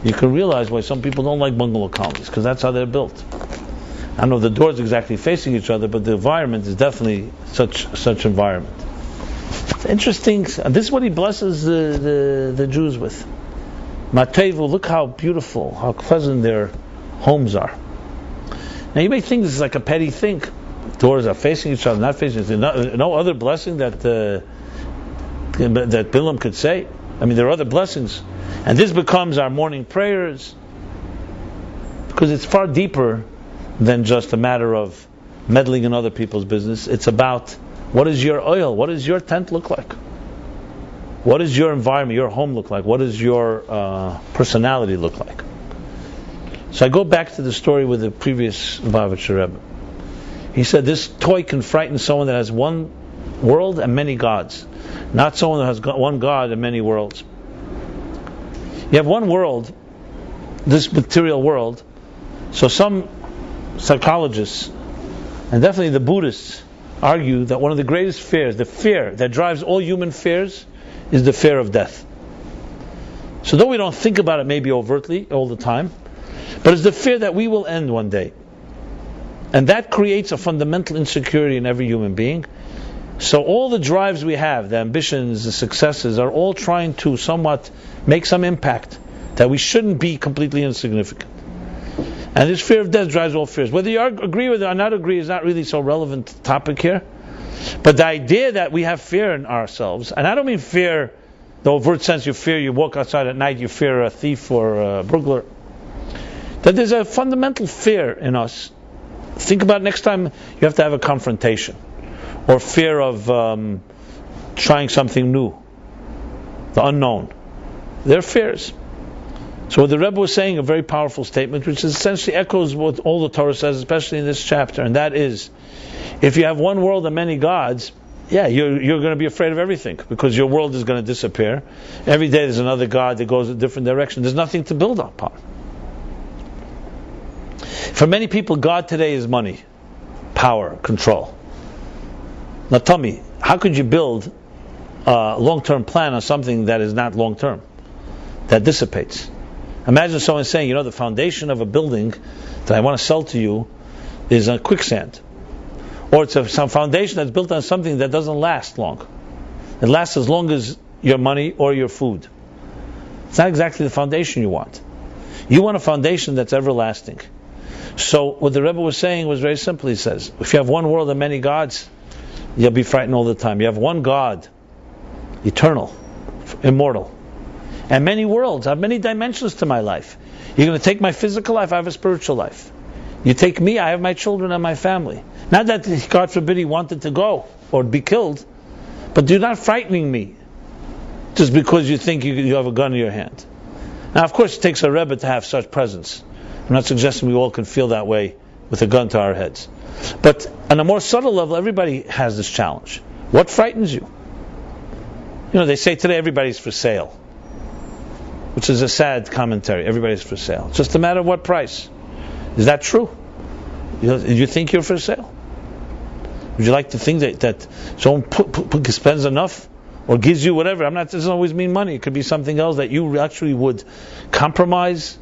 A: you can realize why some people don't like bungalow colonies, because that's how they're built. I don't know if the doors exactly facing each other, but the environment is definitely such environment. It's interesting. This is what he blesses the Jews with. Matevu, look how beautiful, how pleasant their homes are. Now you may think this is like a petty thing. Doors are facing each other, not facing each other. No other blessing that Bilam could say. I mean, there are other blessings, and this becomes our morning prayers, because it's far deeper than just a matter of meddling in other people's business. It's about, what is your oil? What does your tent look like? What does your environment, your home look like? What does your personality look like? So I go back to the story with the previous Lubavitcher Rebbe. He said this toy can frighten someone that has one world and many gods, not someone that has one God and many worlds. You have one world, this material world. So some psychologists, and definitely the Buddhists, argue that one of the greatest fears, the fear that drives all human fears, is the fear of death. So though we don't think about it maybe overtly all the time, but it's the fear that we will end one day. And that creates a fundamental insecurity in every human being. So all the drives we have, the ambitions, the successes, are all trying to somewhat make some impact, that we shouldn't be completely insignificant. And this fear of death drives all fears. Whether you agree with it or not agree is not really so relevant topic here. But the idea that we have fear in ourselves, and I don't mean fear, the overt sense you walk outside at night, you fear a thief or a burglar. That there's a fundamental fear in us. Think about next time you have to have a confrontation, or fear of trying something new, the unknown. They're fears. So what the Rebbe was saying, a very powerful statement, which essentially echoes what all the Torah says, especially in this chapter, and that is, if you have one world and many gods, you're going to be afraid of everything, because your world is going to disappear. Every day there's another God that goes a different direction. There's nothing to build upon. For many people, God today is money, power, control. Now tell me, how could you build a long-term plan on something that is not long-term, that dissipates? Imagine someone saying, the foundation of a building that I want to sell to you is a quicksand. Or it's some foundation that's built on something that doesn't last long. It lasts as long as your money or your food. It's not exactly the foundation you want. You want a foundation that's everlasting. So what the Rebbe was saying was very simple. He says, if you have one world and many gods, you'll be frightened all the time. You have one God, eternal, immortal, and many worlds. I have many dimensions to my life. You're going to take my physical life, I have a spiritual life. You take me, I have my children and my family. Not that, God forbid, he wanted to go or be killed, but you're not frightening me just because you think you have a gun in your hand. Now, of course, it takes a Rebbe to have such presence. I'm not suggesting we all can feel that way with a gun to our heads. But on a more subtle level, everybody has this challenge. What frightens you? They say today everybody's for sale, which is a sad commentary. Everybody's for sale. It's just a matter of what price. Is that true? You think you're for sale? Would you like to think that someone spends enough or gives you whatever? It doesn't always mean money. It could be something else that you actually would compromise.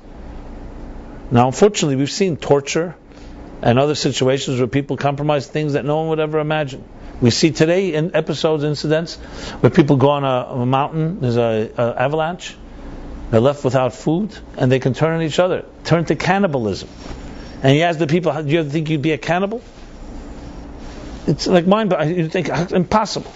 A: Now, unfortunately, we've seen torture and other situations where people compromise things that no one would ever imagine. We see today in incidents, where people go on a mountain, there's an avalanche, they're left without food, and they can turn on each other, turn to cannibalism. And he asked the people, do you ever think you'd be a cannibal? It's like mine, but you think, impossible.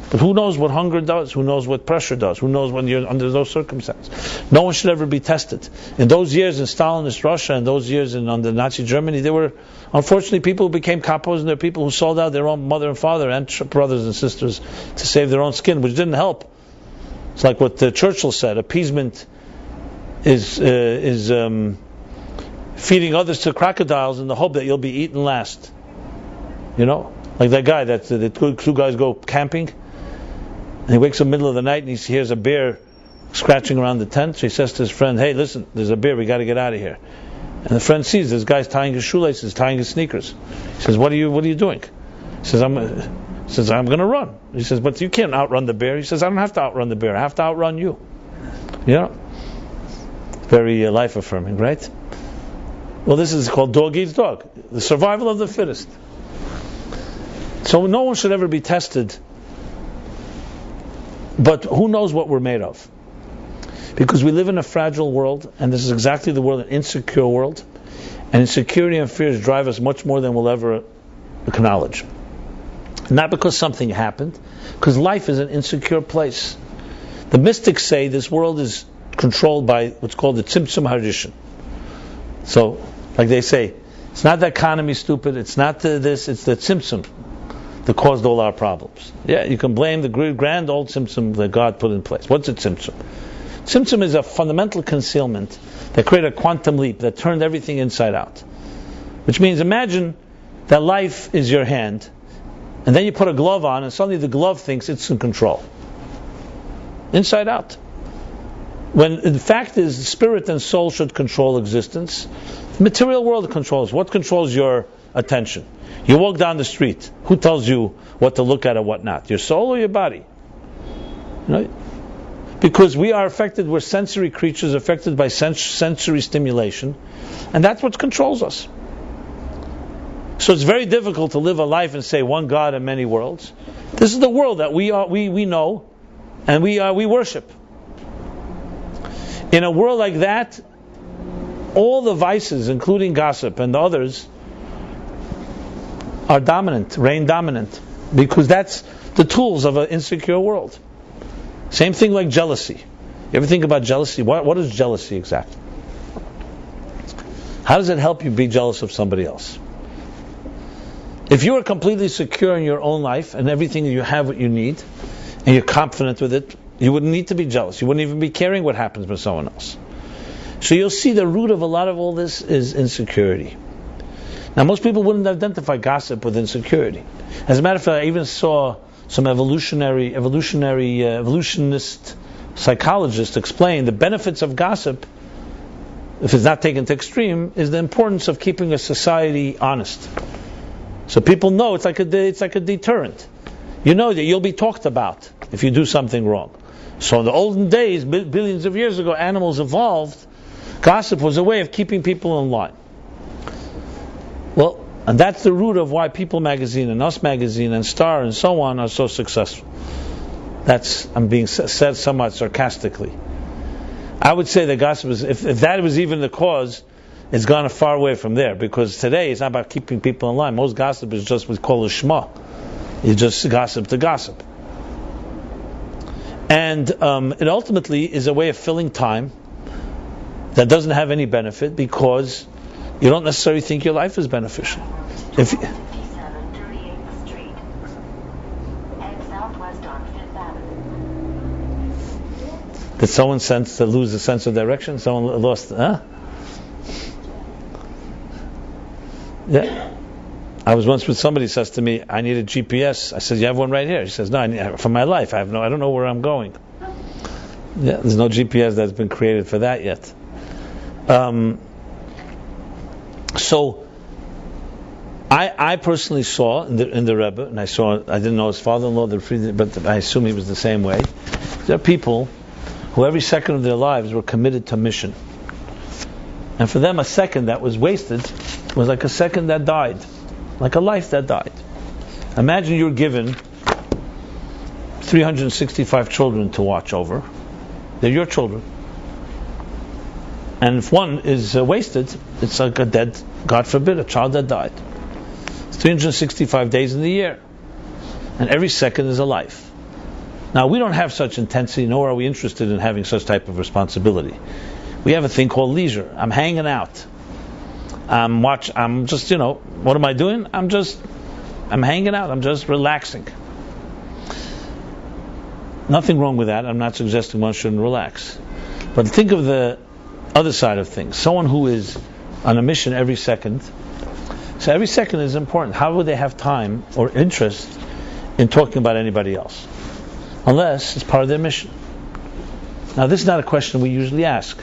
A: But who knows what hunger does? Who knows what pressure does? Who knows when you're under those circumstances? No one should ever be tested. In those years in Stalinist Russia, and those years under Nazi Germany, there were, unfortunately, people who became kapos, and there were people who sold out their own mother and father and brothers and sisters to save their own skin, which didn't help. It's like what Churchill said: appeasement is feeding others to crocodiles in the hope that you'll be eaten last. Like that guy that the two guys go camping. And he wakes up in the middle of the night and he hears a bear scratching around the tent. So he says to his friend, "Hey, listen, there's a bear. We got to get out of here." And the friend sees this guy's tying his shoelaces, tying his sneakers. He says, "What are you doing?" He says, "I'm going to run." He says, "But you can't outrun the bear." He says, "I don't have to outrun the bear. I have to outrun you." Very life affirming, right? Well, this is called dog eats dog. The survival of the fittest. So no one should ever be tested. But who knows what we're made of? Because we live in a fragile world, and this is exactly the world, an insecure world. And insecurity and fears drive us much more than we'll ever acknowledge. Not because something happened, because life is an insecure place. The mystics say this world is controlled by what's called the Tzimtzum Harishin. So, like they say, it's not the economy stupid, it's not this, it's the Tzimtzum that caused all our problems. Yeah, you can blame the grand old Tzimtzum that God put in place. What's a Tzimtzum? Tzimtzum is a fundamental concealment that created a quantum leap that turned everything inside out. Which means, imagine that life is your hand, and then you put a glove on, and suddenly the glove thinks it's in control. Inside out. When the fact is, spirit and soul should control existence. The material world controls. What controls your attention? You walk down the street. Who tells you what to look at or what not? Your soul or your body? Because we are affected, we're sensory creatures affected by sensory stimulation, and that's what controls us. So it's very difficult to live a life and say one God and many worlds. This is the world that we know and we worship. In a world like that, all the vices, including gossip and the others, are dominant, reign dominant, because that's the tools of an insecure world. Same thing like jealousy. You ever think about jealousy? What is jealousy exactly? How does it help you be jealous of somebody else? If you are completely secure in your own life and everything you have what you need, and you're confident with it, you wouldn't need to be jealous. You wouldn't even be caring what happens with someone else. So you'll see the root of a lot of all this is insecurity. Now, most people wouldn't identify gossip with insecurity. As a matter of fact, I even saw some evolutionist psychologists explain the benefits of gossip, if it's not taken to extreme, is the importance of keeping a society honest. So people know it's like a deterrent. You know that you'll be talked about if you do something wrong. So in the olden days, billions of years ago, animals evolved Gossip was a way of keeping people in line. Well, and that's the root of why People Magazine and Us Magazine and Star and so on are so successful. I'm being said somewhat sarcastically. I would say that gossip is, if that was even the cause, it's gone far away from there, because today it's not about keeping people in line. Most gossip is just what's called a shma. You just gossip to gossip. And it ultimately is a way of filling time that doesn't have any benefit, because you don't necessarily think your life is beneficial. If Did someone lose the sense of direction? Someone lost, huh? Yeah. I was once with somebody who says to me, I need a GPS. I said, you have one right here. He says, no, I need, for my life. I don't know where I'm going. Yeah, there's no GPS that's been created for that yet. So I personally saw in the Rebbe, and I didn't know his father-in-law, but I assume he was the same way. There are people who every second of their lives were committed to mission. And for them, a second that was wasted was like a second that died. Like a life that died. Imagine you're given 365 children to watch over. They're your children. And if one is wasted, it's like a dead, God forbid, a child that died. It's 365 days in the year. And every second is a life. Now, we don't have such intensity, nor are we interested in having such type of responsibility. We have a thing called leisure. I'm hanging out. I'm just, what am I doing? I'm hanging out. I'm just relaxing. Nothing wrong with that. I'm not suggesting one shouldn't relax. But think of the other side of things. Someone who is on a mission every second. So every second is important. How would they have time or interest in talking about anybody else? Unless it's part of their mission. Now, this is not a question we usually ask.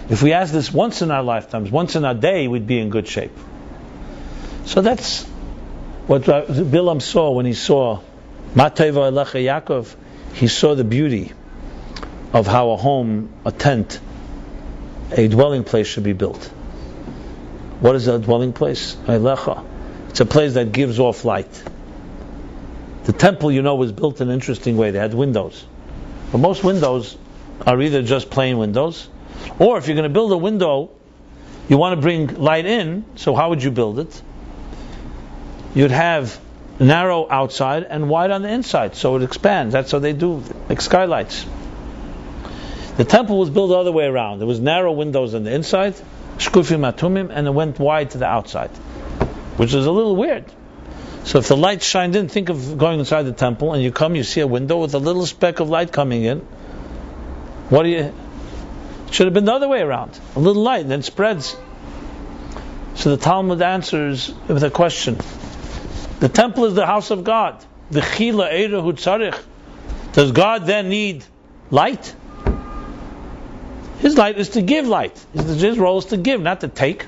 A: If we ask this once in our lifetimes, once in our day, we'd be in good shape. So that's what Bilam saw when he saw Mateva Elecha Yaakov. He saw the beauty of how a home, a tent, a dwelling place should be built. What is a dwelling place? Elecha. It's a place that gives off light. The temple, was built in an interesting way. They had windows. But most windows are either just plain windows, or if you're going to build a window, you want to bring light in, so how would you build it? You'd have narrow outside and wide on the inside, so it expands. That's how they do, like skylights. The temple was built the other way around. There was narrow windows on the inside, shkufim atumim, and it went wide to the outside, which is a little weird. So if the light shined in, think of going inside the temple, and you see a window with a little speck of light coming in. It should have been the other way around. A little light, and then spreads. So the Talmud answers with a question. The temple is the house of God. V'chila eirahu tzarich. Does God then need light? His light is to give light. His role is to give, not to take.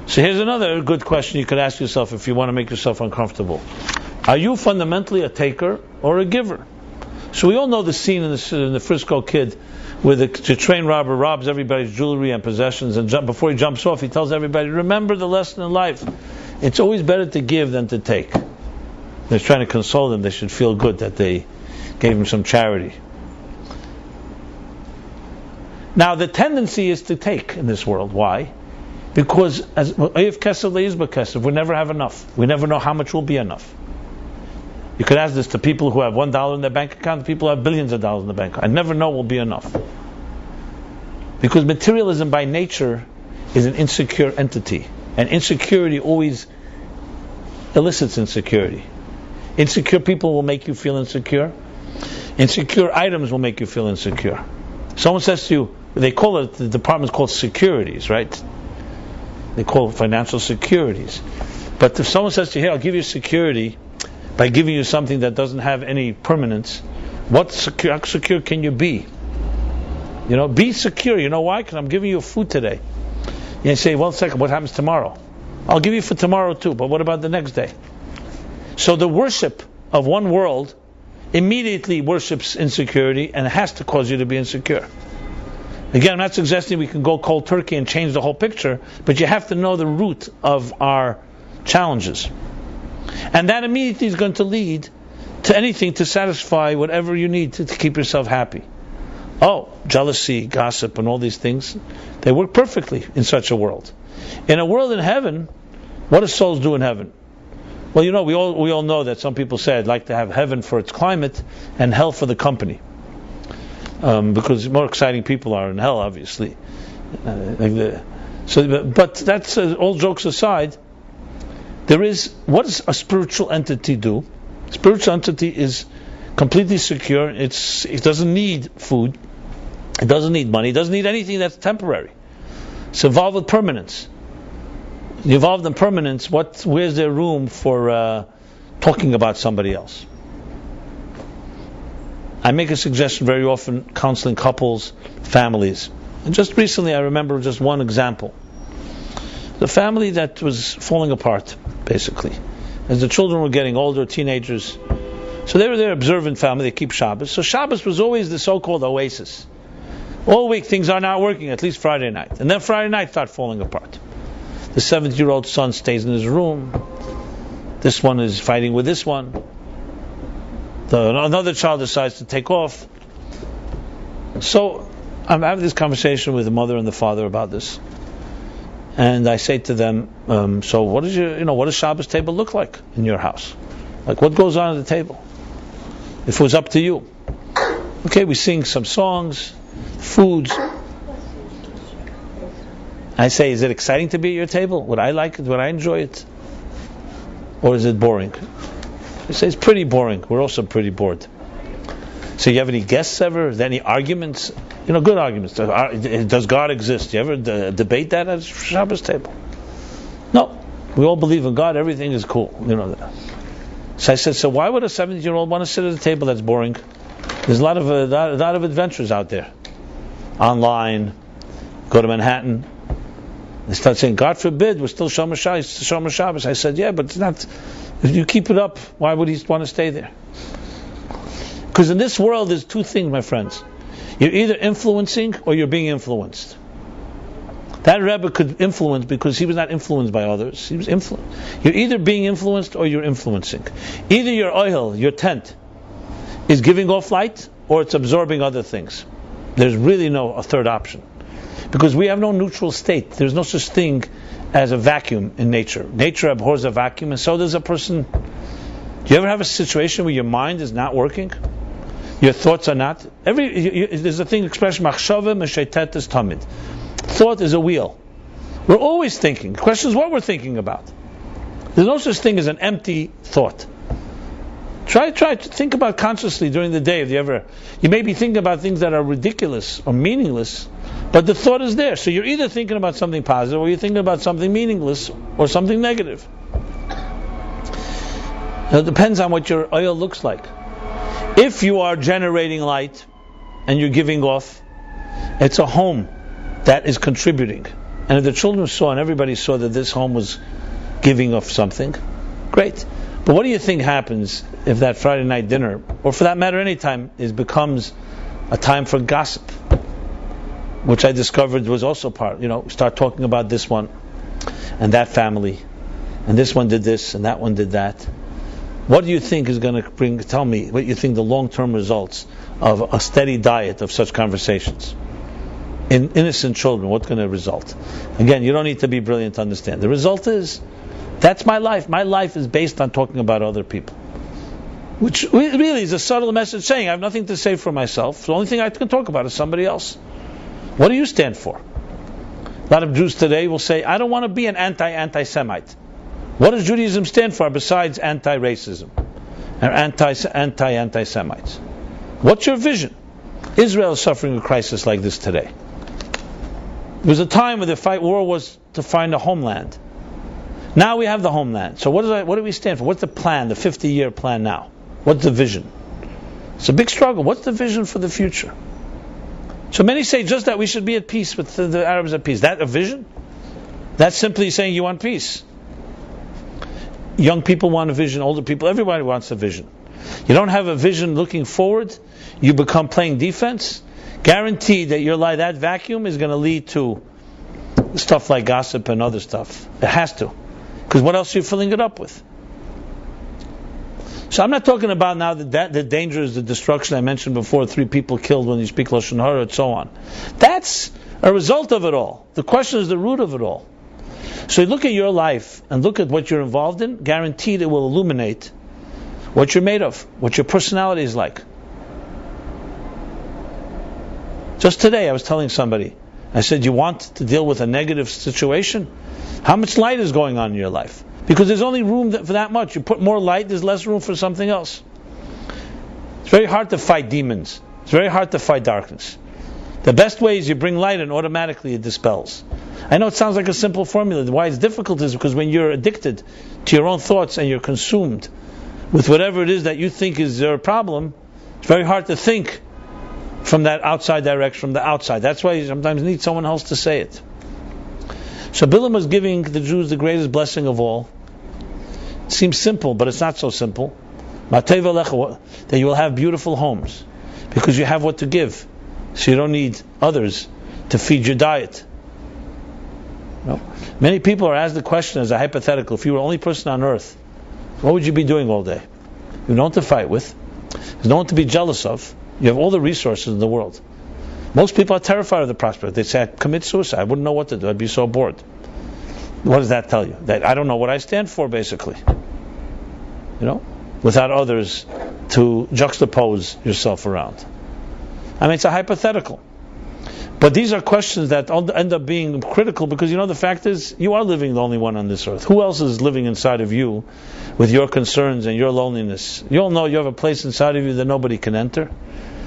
A: So here's another good question you could ask yourself if you want to make yourself uncomfortable. Are you fundamentally a taker or a giver? So we all know the scene in the Frisco Kid where the train robber robs everybody's jewelry and possessions, and before he jumps off, he tells everybody, remember the lesson in life. It's always better to give than to take. He's trying to console them. They should feel good that they gave him some charity. Now, the tendency is to take in this world. Why? Because we never have enough. We never know how much will be enough. You could ask this to people who have $1 in their bank account, to people who have billions of dollars in the bank account. I never know will be enough. Because materialism by nature is an insecure entity. And insecurity always elicits insecurity. Insecure people will make you feel insecure. Insecure items will make you feel insecure. Someone says to you, the department is called securities, right? They call it financial securities. But if someone says to you, hey, I'll give you security by giving you something that doesn't have any permanence, how secure can you be? Be secure. You know why? Because I'm giving you food today. You say, well, second, what happens tomorrow? I'll give you for tomorrow too, but what about the next day? So the worship of one world immediately worships insecurity, and it has to cause you to be insecure. Again, I'm not suggesting we can go cold turkey and change the whole picture, but you have to know the root of our challenges. And that immediately is going to lead to anything to satisfy whatever you need to keep yourself happy. Oh, jealousy, gossip, and all these things, they work perfectly in such a world. In a world in heaven, what do souls do in heaven? Well, we all know that some people say, I'd like to have heaven for its climate and hell for the company. Because more exciting people are in hell, obviously. But that's all jokes aside. What does a spiritual entity do? Spiritual entity is completely secure. It doesn't need food. It doesn't need money. It doesn't need anything that's temporary. It's involved with permanence. Involved in permanence, where's there room for talking about somebody else? I make a suggestion very often, counseling couples, families. And just recently I remember just one example. The family that was falling apart, basically. As the children were getting older, teenagers. So they were their observant family, they keep Shabbos. So Shabbos was always the so-called oasis. All week things are not working, at least Friday night. And then Friday night start falling apart. The 7-year-old son stays in his room. This one is fighting with this one. Another child decides to take off. So I'm having this conversation with the mother and the father about this. And I say to them, so what does Shabbos table look like in your house? Like, what goes on at the table? If it was up to you. Okay, we sing some songs, foods. I say, is it exciting to be at your table? Would I like it? Would I enjoy it? Or is it boring? They say, it's pretty boring. We're also pretty bored. So you have any guests ever? Is there any arguments? Good arguments. Does God exist? You ever debate that at a Shabbos table? No. We all believe in God. Everything is cool. That. So I said, so why would a 70-year-old want to sit at a table that's boring? There's a lot of adventures out there. Online, go to Manhattan. They start saying, God forbid, we're still Shomer Shabbos. I said, yeah, but it's not. If you keep it up, why would he want to stay there? Because in this world, there's two things, my friends. You're either influencing or you're being influenced. That Rebbe could influence because he was not influenced by others. He was influenced. You're either being influenced or you're influencing. Either your oil, your tent, is giving off light or it's absorbing other things. There's really a third option. Because we have no neutral state. There's no such thing as a vacuum in nature. Nature abhors a vacuum, and so does a person. Do you ever have a situation where your mind is not working? Your thoughts are not? There's a expression, machshava meshetetes tamid. Thought is a wheel. We're always thinking. The question is what we're thinking about. There's no such thing as an empty thought. Try to think about consciously during the day. You may be thinking about things that are ridiculous or meaningless, but the thought is there. So you're either thinking about something positive or you're thinking about something meaningless or something negative. Now, it depends on what your oil looks like. If you are generating light and you're giving off, it's a home that is contributing. And if the children saw and everybody saw that this home was giving off something, great. But what do you think happens if that Friday night dinner, or for that matter any time, becomes a time for gossip? Which I discovered was also part, start talking about this one and that family, and this one did this and that one did that. What do you think is going to tell me what you think the long-term results of a steady diet of such conversations? In innocent children, what's going to result? Again, you don't need to be brilliant to understand. The result is, that's my life. My life is based on talking about other people. Which really is a subtle message saying, I have nothing to say for myself. The only thing I can talk about is somebody else. What do you stand for? A lot of Jews today will say, I don't want to be an anti-Semite. What does Judaism stand for besides anti-racism? Or anti-Semites? What's your vision? Israel is suffering a crisis like this today. There was a time where the war was to find a homeland. Now we have the homeland. So what do we stand for? What's the plan, the 50-year plan now? What's the vision? It's a big struggle. What's the vision for the future? So many say just that we should be at peace with the Arabs at peace. That a vision? That's simply saying you want peace. Young people want a vision, older people, everybody wants a vision. You don't have a vision looking forward, you become playing defense, Guaranteed that that vacuum is going to lead to stuff like gossip and other stuff. It has to. Because what else are you filling it up with? So I'm not talking about now that the danger is the destruction I mentioned before, 3 people killed when you speak Lashon Hara and so on. That's a result of it all. The question is the root of it all. So you look at your life and look at what you're involved in, guaranteed it will illuminate what you're made of, what your personality is like. Just today I was telling somebody, I said, you want to deal with a negative situation? How much light is going on in your life? Because there's only room for that much. You put more light, there's less room for something else. It's very hard to fight demons. It's very hard to fight darkness. The best way is you bring light and automatically it dispels. I know it sounds like a simple formula. Why it's difficult is because when you're addicted to your own thoughts and you're consumed with whatever it is that you think is your problem, it's very hard to think from that outside direction, from the outside. That's why you sometimes need someone else to say it. So Bilam was giving the Jews the greatest blessing of all. It seems simple, but it's not so simple. That you will have beautiful homes because you have what to give. So you don't need others to feed your diet. No. Many people are asked the question as a hypothetical, if you were the only person on earth, what would you be doing all day? You have no one to fight with. There's no one to be jealous of. You have all the resources in the world. Most people are terrified of the prospect. They say, I'd commit suicide. I wouldn't know what to do. I'd be so bored. What does that tell you? That I don't know what I stand for, basically. Without others to juxtapose yourself around. I mean, it's a hypothetical. But these are questions that end up being critical because, the fact is, you are living the only one on this earth. Who else is living inside of you with your concerns and your loneliness? You all know you have a place inside of you that nobody can enter.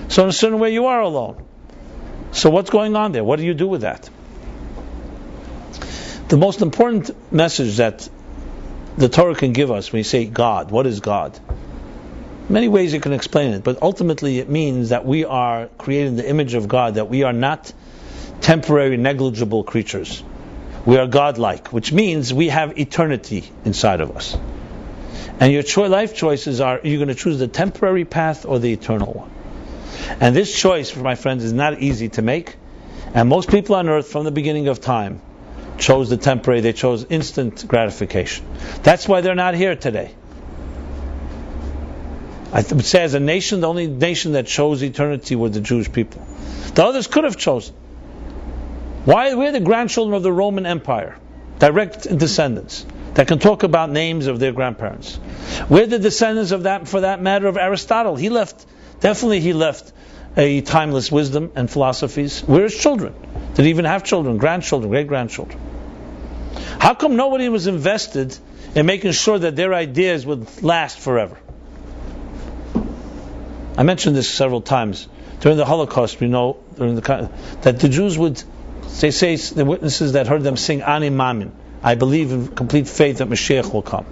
A: So in a certain way, you are alone. So what's going on there? What do you do with that? The most important message that the Torah can give us when you say God, what is God? Many ways you can explain it, but ultimately it means that we are created in the image of God, that we are not temporary, negligible creatures. We are God-like, which means we have eternity inside of us. And your life choices are, you're going to choose the temporary path or the eternal one. And this choice, my friends, is not easy to make. And most people on earth from the beginning of time chose the temporary, they chose instant gratification. That's why they're not here today. I would say as a nation, the only nation that chose eternity were the Jewish people. The others could have chosen. Why? We're the grandchildren of the Roman Empire, direct descendants, that can talk about names of their grandparents. We're the descendants of that, for that matter, of Aristotle. He left a timeless wisdom and philosophies. We're his children. Did he even have children, grandchildren, great-grandchildren? How come nobody was invested in making sure that their ideas would last forever? I mentioned this several times. During the Holocaust, we know that the Jews would, they say, the witnesses that heard them sing Ani Mamin, I believe in complete faith that Mashiach will come,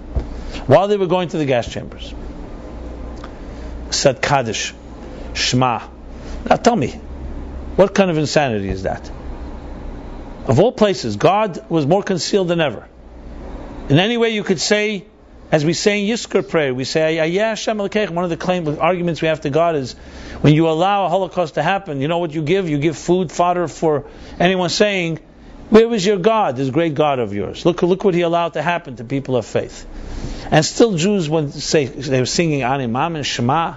A: while they were going to the gas chambers. Said Kaddish, Shema. Now tell me, what kind of insanity is that? Of all places, God was more concealed than ever. In any way you could say, as we say in Yizkor prayer, we say, Ayah Hashem Elokeich. One of the arguments we have to God is, when you allow a Holocaust to happen, you know what you give? You give food, fodder for anyone saying, where was your God, this great God of yours? Look what He allowed to happen to people of faith. And still Jews, when they were singing Ani Mamin, Shema,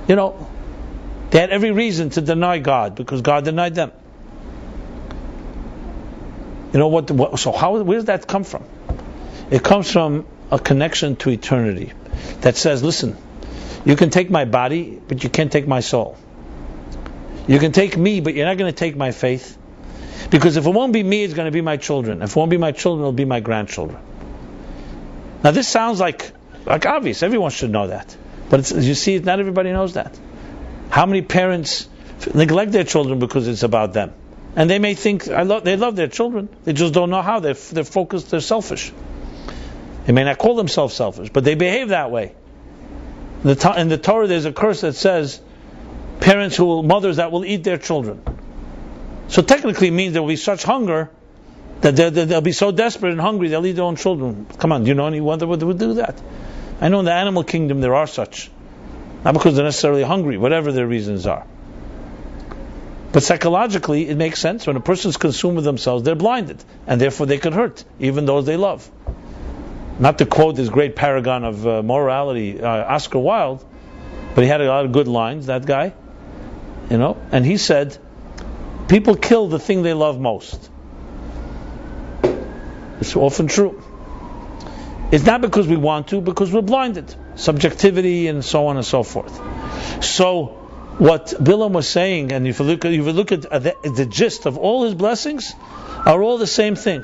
A: they had every reason to deny God, because God denied them. So where does that come from? It comes from a connection to eternity that says, listen, you can take my body, but you can't take my soul. You can take me, but you're not going to take my faith. Because if it won't be me, it's going to be my children. If it won't be my children, it'll be my grandchildren. Now this sounds like obvious. Everyone should know that. But you see, not everybody knows that. How many parents neglect their children because it's about them? And they may think they love their children. They just don't know how. They're focused, they're selfish. They may not call themselves selfish, but they behave that way. In the Torah, there's a curse that says, mothers that will eat their children. So technically it means there will be such hunger that they'll be so desperate and hungry they'll eat their own children. Come on, do you know anyone that would do that? I know in the animal kingdom there are such. Not because they're necessarily hungry, whatever their reasons are. But psychologically, it makes sense. When a person's consumed with themselves, they're blinded, and therefore they can hurt even those they love. Not to quote this great paragon of morality, Oscar Wilde, but he had a lot of good lines, that guy. And he said, people kill the thing they love most. It's often true. It's not because we want to, because we're blinded. Subjectivity and so on and so forth. So, what Bilam was saying, and if you look at the gist of all his blessings, are all the same thing.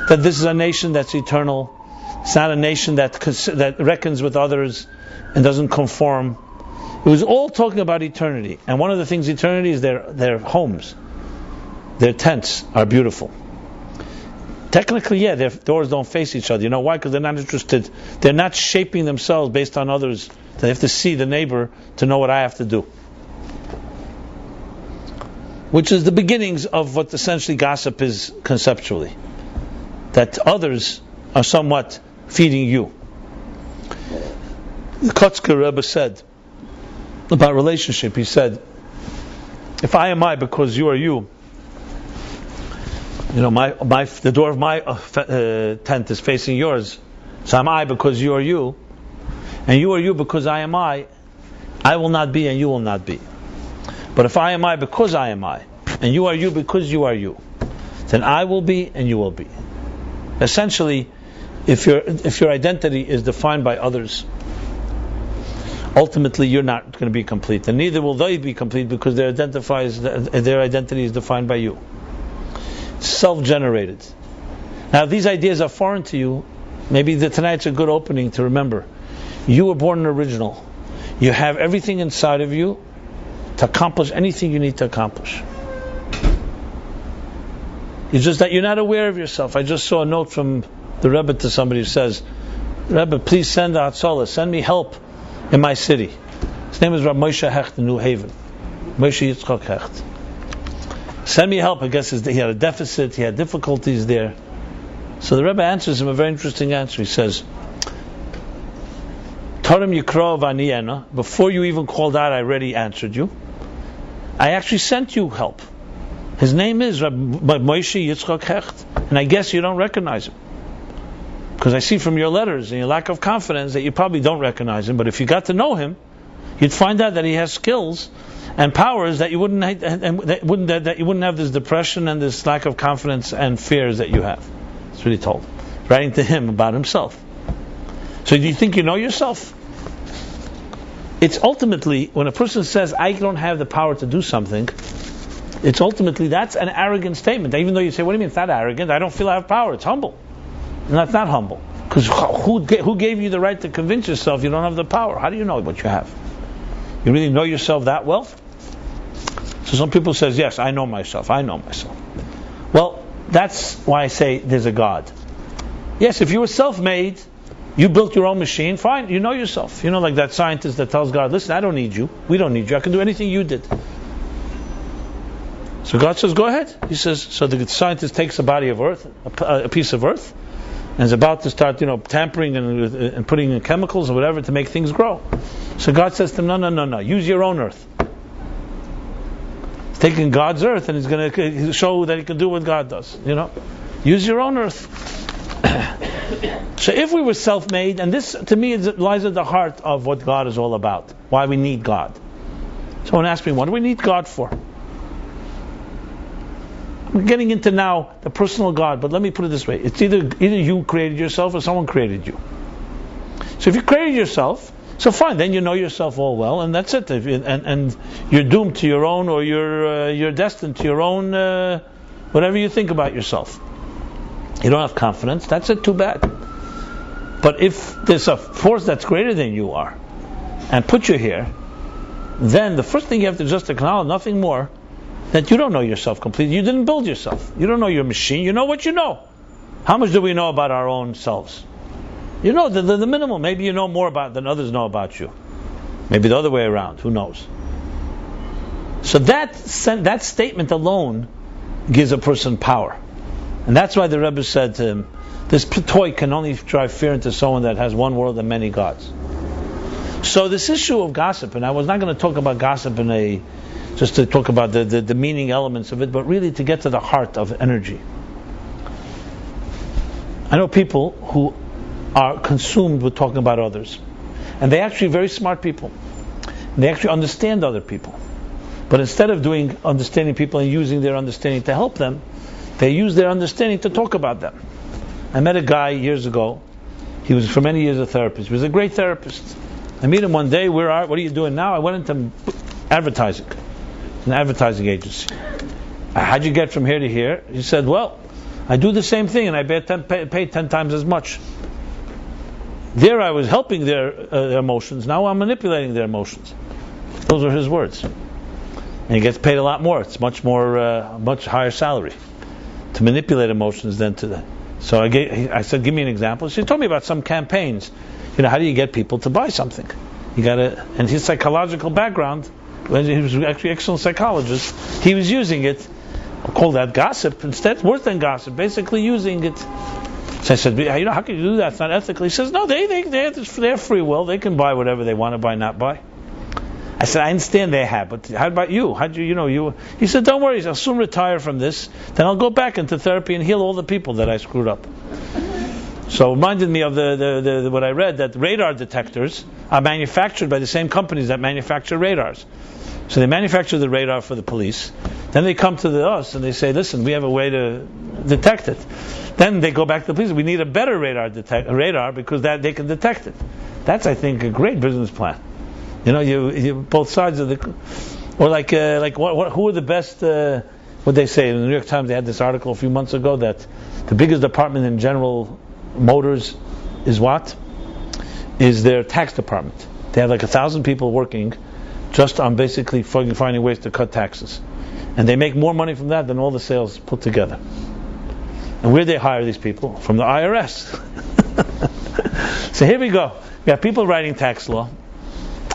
A: That this is a nation that's eternal. It's not a nation that reckons with others and doesn't conform. It was all talking about eternity. And one of the things eternity is their homes. Their tents are beautiful. Technically, yeah, their doors don't face each other. You know why? Because they're not interested. They're not shaping themselves based on others. They have to see the neighbor to know what I have to do. Which is the beginnings of what essentially gossip is conceptually. That others are somewhat feeding you. The Kotzker Rebbe said about relationship, he said, if I am I because you are you, the door of my tent is facing yours, so I'm I because you are you, and you are you because I am I will not be and you will not be. But if I am I because I am I, and you are you because you are you, then I will be and you will be. Essentially, if your identity is defined by others, ultimately you're not going to be complete, and neither will they be complete because their identity is defined by you. Self-generated. Now, if these ideas are foreign to you, maybe tonight's a good opening to remember. You were born an original. You have everything inside of you to accomplish anything you need to accomplish. It's just that you're not aware of yourself. I just saw a note from the Rebbe to somebody who says, Rebbe, please send out solace, send me help in my city. His name is Rabbi Moshe Hecht in New Haven. Moshe Yitzchak Hecht. Send me help. I guess he had a deficit, he had difficulties there. So the Rebbe answers him a very interesting answer. He says, Tarim Yikro V'Aniena, before you even called out, I already answered you. I actually sent you help. His name is Rabbi Moshe Yitzchak Hecht, and I guess you don't recognize him. Because I see from your letters and your lack of confidence that you probably don't recognize him, but if you got to know him, you'd find out that he has skills and powers that you wouldn't have this depression and this lack of confidence and fears that you have. That's what he told. Writing to him about himself. So do you think you know yourself? It's ultimately, when a person says, I don't have the power to do something, it's ultimately, that's an arrogant statement. Even though you say, what do you mean it's not arrogant? I don't feel I have power. It's humble. And that's not humble. Because who gave you the right to convince yourself you don't have the power? How do you know what you have? You really know yourself that well? So some people says, yes, I know myself. Well, that's why I say there's a God. Yes, if you were self-made, you built your own machine, fine, you know yourself. You know, like that scientist that tells God, listen, I don't need you. We don't need you. I can do anything you did. So God says, go ahead. He says, so the scientist takes a body of earth, a piece of earth, and is about to start, tampering and putting in chemicals or whatever to make things grow. So God says to him, no, use your own earth. He's taking God's earth and he's going to show that he can do what God does. Use your own earth. So if we were self-made, and this to me lies at the heart of what God is all about, why we need God. Someone asked me, what do we need God for? I'm getting into now the personal God, but let me put it this way. It's either you created yourself or someone created you. So if you created yourself, so fine, then you know yourself all well, and that's it. And you're doomed to your own, or you're destined to your own, whatever you think about yourself. You don't have confidence, that's it, too bad. But if there's a force that's greater than you are, and put you here, then the first thing you have to just acknowledge, nothing more, that you don't know yourself completely. You didn't build yourself. You don't know your machine. You know what you know. How much do we know about our own selves? You know the minimum. Maybe you know more about than others know about you. Maybe the other way around. Who knows? So that statement alone gives a person power. And that's why the Rebbe said to him, this toy can only drive fear into someone that has one world and many gods. So this issue of gossip, and I was not going to talk about gossip in a just to talk about the meaning elements of it, but really to get to the heart of energy. I know people who are consumed with talking about others, and they're actually very smart people. They actually understand other people, but instead of understanding people and using their understanding to help them, they use their understanding to talk about them. I met a guy years ago. He was for many years a therapist. He was a great therapist. I meet him one day. What are you doing now? I went into advertising, an advertising agency. How'd you get from here to here? He said, well, I do the same thing and I pay 10 times as much. There I was helping their emotions. Now I'm manipulating their emotions. Those are his words. And he gets paid a lot more. It's much higher salary to manipulate emotions than to. So I said, give me an example. She told me about some campaigns. How do you get people to buy something? And his psychological background, when he was actually an excellent psychologist, he was using it. I'll call that gossip instead, worse than gossip, basically using it. So I said, how can you do that? It's not ethical. He says, no, they have free will. They can buy whatever they want to buy, not buy. I said, I understand they have, but how about you? How'd you? He said, don't worry, I'll soon retire from this. Then I'll go back into therapy and heal all the people that I screwed up. So it reminded me of the what I read, that radar detectors are manufactured by the same companies that manufacture radars. So they manufacture the radar for the police. Then they come to us and they say, listen, we have a way to detect it. Then they go back to the police. We need a better radar because that they can detect it. That's, I think, a great business plan. You both sides of the, or who are the best? What they say in the New York Times, they had this article a few months ago that the biggest department in General Motors is what? Is their tax department. They have 1,000 people working just on basically finding ways to cut taxes, and they make more money from that than all the sales put together. And where do they hire these people? From the IRS. So here we go. We have people writing tax law,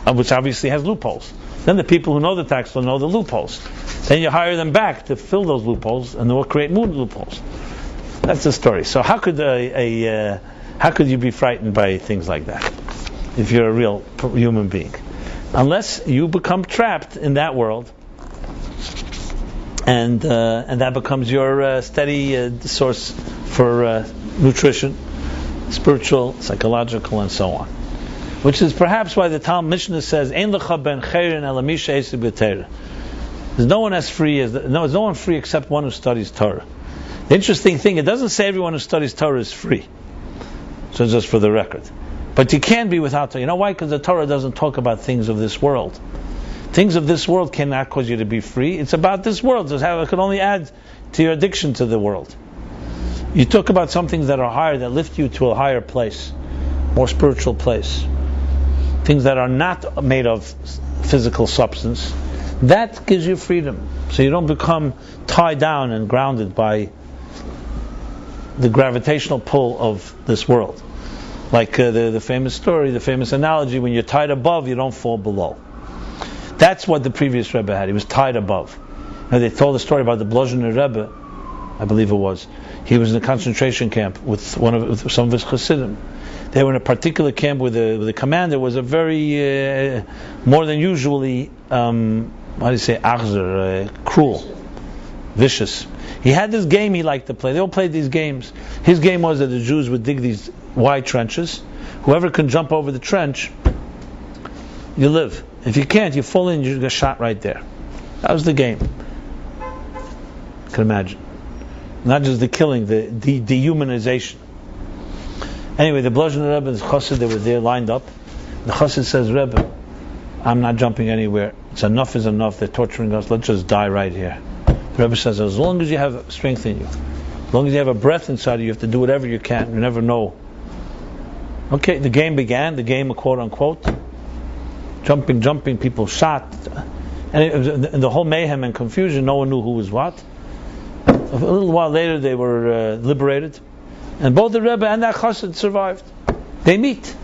A: which obviously has loopholes. Then the people who know the tax law know the loopholes. Then you hire them back to fill those loopholes, and they'll create more loopholes. That's the story. So how could you be frightened by things like that if you're a real human being? Unless you become trapped in that world, and that becomes your steady source for nutrition, spiritual, psychological, and so on. Which is perhaps why the Talmud Mishnah says, "Ein lecha ben chayrin ela mi she'esed b'Torah." There's no one free except one who studies Torah. The interesting thing, it doesn't say everyone who studies Torah is free. So just for the record. But you can be without Torah. You know why? Because the Torah doesn't talk about things of this world. Things of this world cannot cause you to be free. It's about this world. It can only add to your addiction to the world. You talk about some things that are higher, that lift you to a higher place, more spiritual place. Things that are not made of physical substance. That gives you freedom. So you don't become tied down and grounded by the gravitational pull of this world. Like the famous story, the famous analogy, when you're tied above, you don't fall below. That's what the previous Rebbe had. He was tied above. Now they told the story about the Blozhiner Rebbe, I believe it was. He was in a concentration camp with some of his Chassidim. They were in a particular camp where the commander was a very, more than usually, achzer, cruel, vicious. He had this game he liked to play. They all played these games. His game was that the Jews would dig these wide trenches. Whoever can jump over the trench, you live. If you can't, you fall in, you get shot right there. That was the game. You can imagine. Not just the killing, the dehumanization. Anyway, the Blozhiner Rebbe and the Chassid, they were there lined up. The Chassid says, Rebbe, I'm not jumping anywhere. Enough is enough. They're torturing us. Let's just die right here. The Rebbe says, as long as you have strength in you, as long as you have a breath inside of you, you have to do whatever you can. You never know. Okay, the game began. The game, quote unquote. Jumping, people shot. And it was, in the whole mayhem and confusion, no one knew who was what. A little while later, they were liberated. And both the Rebbe and that Chassid survived. They meet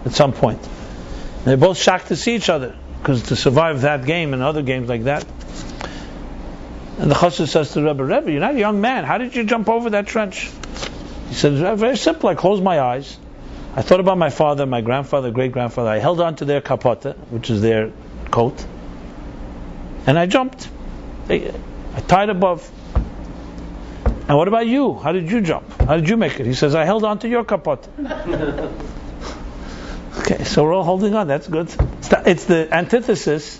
A: at some point. They're both shocked to see each other, because to survive that game and other games like that. And the Chassid says to the Rebbe, you're not a young man. How did you jump over that trench? He said, very simple. I closed my eyes. I thought about my father, my grandfather, great-grandfather. I held on to their kapota, which is their coat. and I jumped. I tied above. And what about you? How did you jump? How did you make it? He says, I held on to your kapot. Okay, so we're all holding on. That's good. It's the antithesis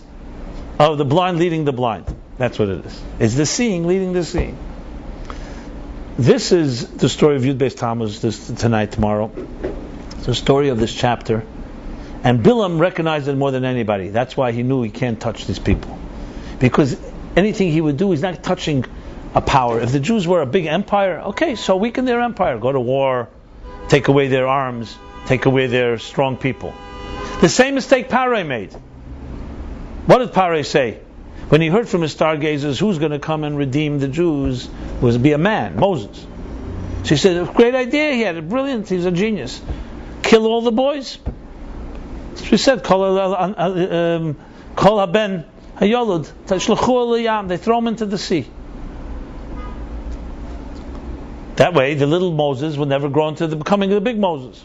A: of the blind leading the blind. That's what it is. It's the seeing leading the seeing. This is the story of Yud Beis Tammuz tonight, tomorrow. It's the story of this chapter. And Bilam recognized it more than anybody. That's why he knew he can't touch these people. Because anything he would do, he's not touching a power. If the Jews were a big empire, okay, so weaken their empire. Go to war, take away their arms, take away their strong people. The same mistake Paroi made. What did Paroi say? When he heard from his stargazers who's going to come and redeem the Jews, was to be a man, Moses. She said, great idea, he had it, brilliant, he's a genius. Kill all the boys. She said, Kol haben hayolud, tashlachu aliyam, they throw him into the sea. That way, the little Moses will never grow into becoming the big Moses.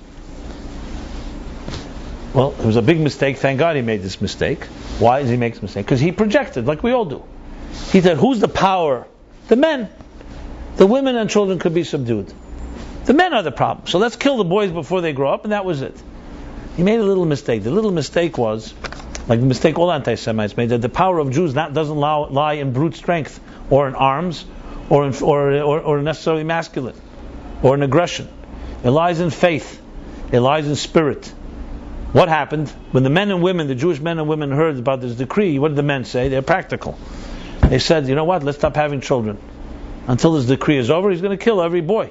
A: Well, it was a big mistake. Thank God he made this mistake. Why did he make this mistake? Because he projected, like we all do. He said, who's the power? The men. The women and children could be subdued. The men are the problem. So let's kill the boys before they grow up, and that was it. He made a little mistake. The little mistake was, like the mistake all anti-Semites made, that the power of Jews doesn't lie in brute strength, or in arms, or necessarily masculine, or in aggression. It lies in faith. It lies in spirit. What happened? When the men and women, the Jewish men and women heard about this decree, what did the men say? They're practical. They said, you know what, let's stop having children. Until this decree is over, he's going to kill every boy.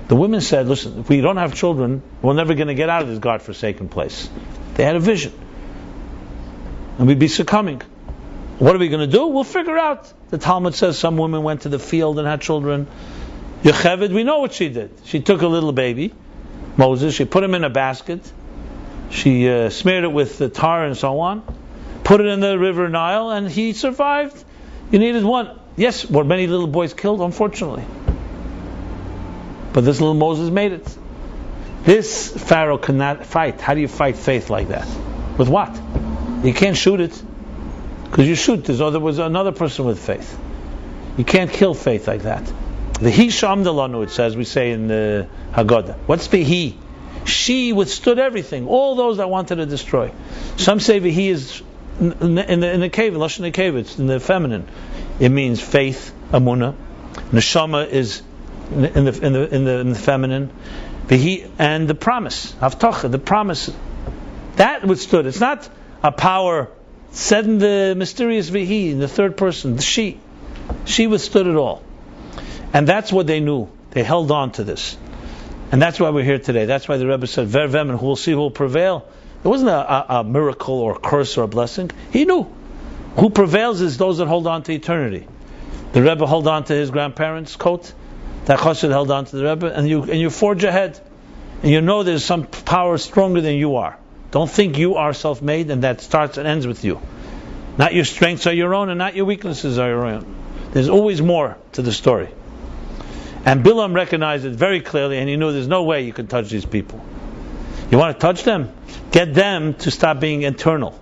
A: The women said, listen, if we don't have children, we're never going to get out of this God-forsaken place. They had a vision. And we'd be succumbing. What are we going to do? We'll figure out. The Talmud says some women went to the field and had children. Yocheved, we know what she did. She took a little baby, Moses, she put him in a basket, she smeared it with the tar and so on, put it in the river Nile, and he survived. You needed one. Yes, were many little boys killed? Unfortunately. But this little Moses made it. This Pharaoh cannot fight. How do you fight faith like that? With what? You can't shoot it. Because you shoot, there was another person with faith. You can't kill faith like that. The he shamdalanu, it says, we say in the Haggadah. What's the he? She withstood everything. All those that wanted to destroy. Some say the he is in the cave, lashon cave. It's in the feminine. It means faith, amunah. Neshama is in the feminine. The he and the promise, havtacha, the promise. That withstood. It's not a power said in the mysterious vihi, in the third person, the she. She withstood it all. And that's what they knew. They held on to this. And that's why we're here today. That's why the Rebbe said, Ver Vemen, who will see who will prevail. It wasn't a miracle or a curse or a blessing. He knew. Who prevails is those that hold on to eternity. The Rebbe held on to his grandparents' coat. That Chassid held on to the Rebbe. And you forge ahead. And you know there's some power stronger than you are. Don't think you are self-made and that starts and ends with you. Not your strengths are your own and not your weaknesses are your own. There's always more to the story. And Bilam recognized it very clearly, and he knew there's no way you can touch these people. You want to touch them? Get them to stop being internal.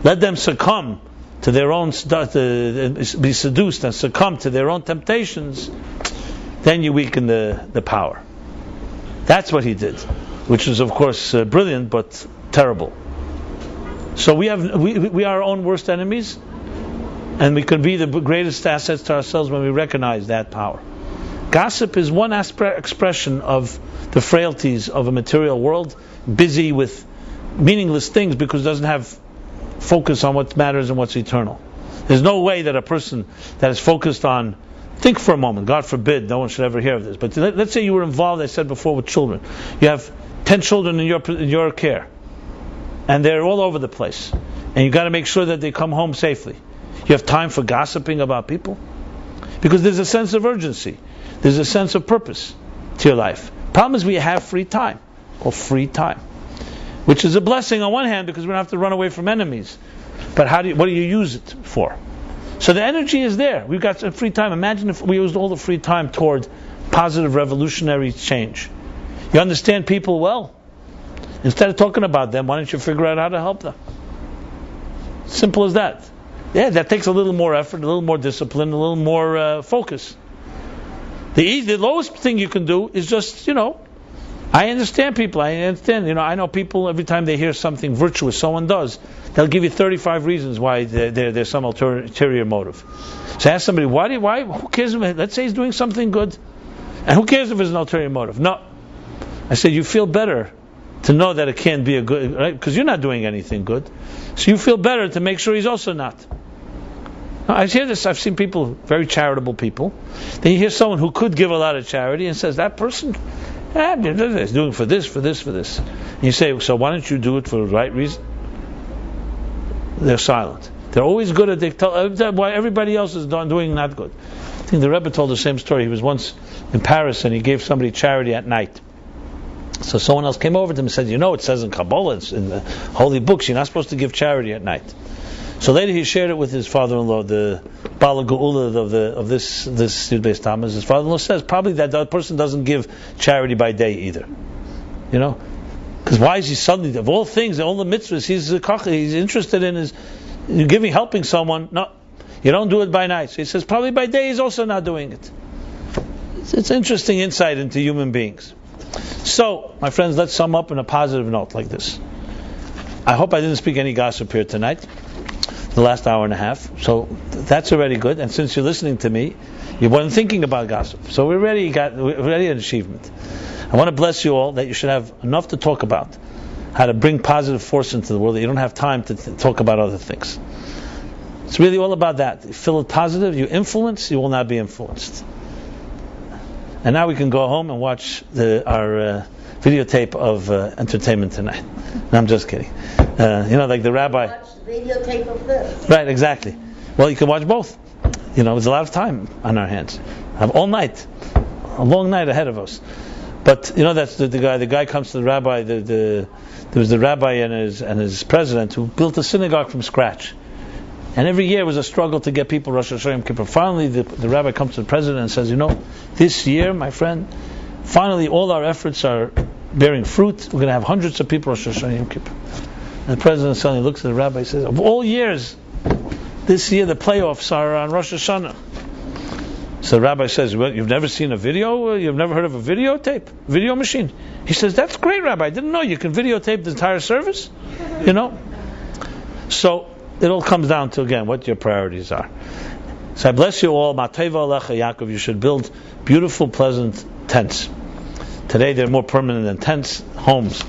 A: Let them succumb to their own, be seduced and succumb to their own temptations. Then you weaken the power. That's what he did, which is of course brilliant but terrible. So we are our own worst enemies, and we can be the greatest assets to ourselves when we recognize that power. Gossip is one expression of the frailties of a material world, busy with meaningless things because it doesn't have focus on what matters and what's eternal. There's no way that a person that is focused on, think for a moment, God forbid, no one should ever hear of this, but let's say you were involved, I said before, with children. You have 10 children in your care, and they're all over the place, and you've got to make sure that they come home safely. You have time for gossiping about people? Because there's a sense of urgency. There's a sense of purpose to your life. Problem is we have free time, called free time, which is a blessing on one hand because we don't have to run away from enemies. But what do you use it for? So the energy is there. We've got some free time. Imagine if we used all the free time toward positive revolutionary change. You understand people well. Instead of talking about them, why don't you figure out how to help them? Simple as that. Yeah, that takes a little more effort, a little more discipline, a little more focus. The lowest thing you can do is just, I understand people. I understand. I know people, every time they hear something virtuous someone does, they'll give you 35 reasons why there's some ulterior motive. So ask somebody, why? Who cares? Let's say he's doing something good. And who cares if it's an ulterior motive? No. I said, you feel better to know that it can't be a good, right? Because you're not doing anything good. So you feel better to make sure he's also not. I hear this, I've seen people, very charitable people. Then you hear someone who could give a lot of charity and says, that person is doing for this. And you say, so why don't you do it for the right reason? They're silent. They're always good at, they tell why everybody else is doing not good. I think the Rebbe told the same story. He was once in Paris and he gave somebody charity at night. So someone else came over to him and said, it says in Kabbalah, it's in the holy books, you're not supposed to give charity at night. So later he shared it with his father-in-law, the Bala Geula of this Yud Beis Tammuz. His father-in-law says probably that person doesn't give charity by day either. Because why is he suddenly, of all things, all the mitzvahs, he's interested in helping someone. No, you don't do it by night. So he says probably by day he's also not doing it. It's interesting insight into human beings. So, my friends, let's sum up in a positive note like this. I hope I didn't speak any gossip here tonight, the last hour and a half. So that's already good. And since you're listening to me, you weren't thinking about gossip. So we're already an achievement. I want to bless you all that you should have enough to talk about, how to bring positive force into the world, that you don't have time to talk about other things. It's really all about that. You feel it positive, you influence, you will not be influenced. And now we can go home and watch our videotape of entertainment tonight. No, I'm just kidding. Like the rabbi.
B: Watch the videotape of this.
A: Right, exactly. Well, you can watch both. There's a lot of time on our hands. Have all night, a long night ahead of us. But that's the guy. The guy comes to the rabbi. There was the rabbi and his president who built a synagogue from scratch. And every year was a struggle to get people Rosh Hashanah Yom Kippur. Finally, the rabbi comes to the president and says, this year, my friend, finally all our efforts are bearing fruit. We're going to have hundreds of people Rosh Hashanah Yom Kippur. And the president suddenly looks at the rabbi and says, of all years, this year the playoffs are on Rosh Hashanah. So the rabbi says, well, you've never seen a video? You've never heard of a video machine? He says, that's great, Rabbi. I didn't know you can videotape the entire service. So it all comes down to, again, what your priorities are. So I bless you all. Mateva Alecha Yaakov. You should build beautiful, pleasant tents. Today they're more permanent than tents, homes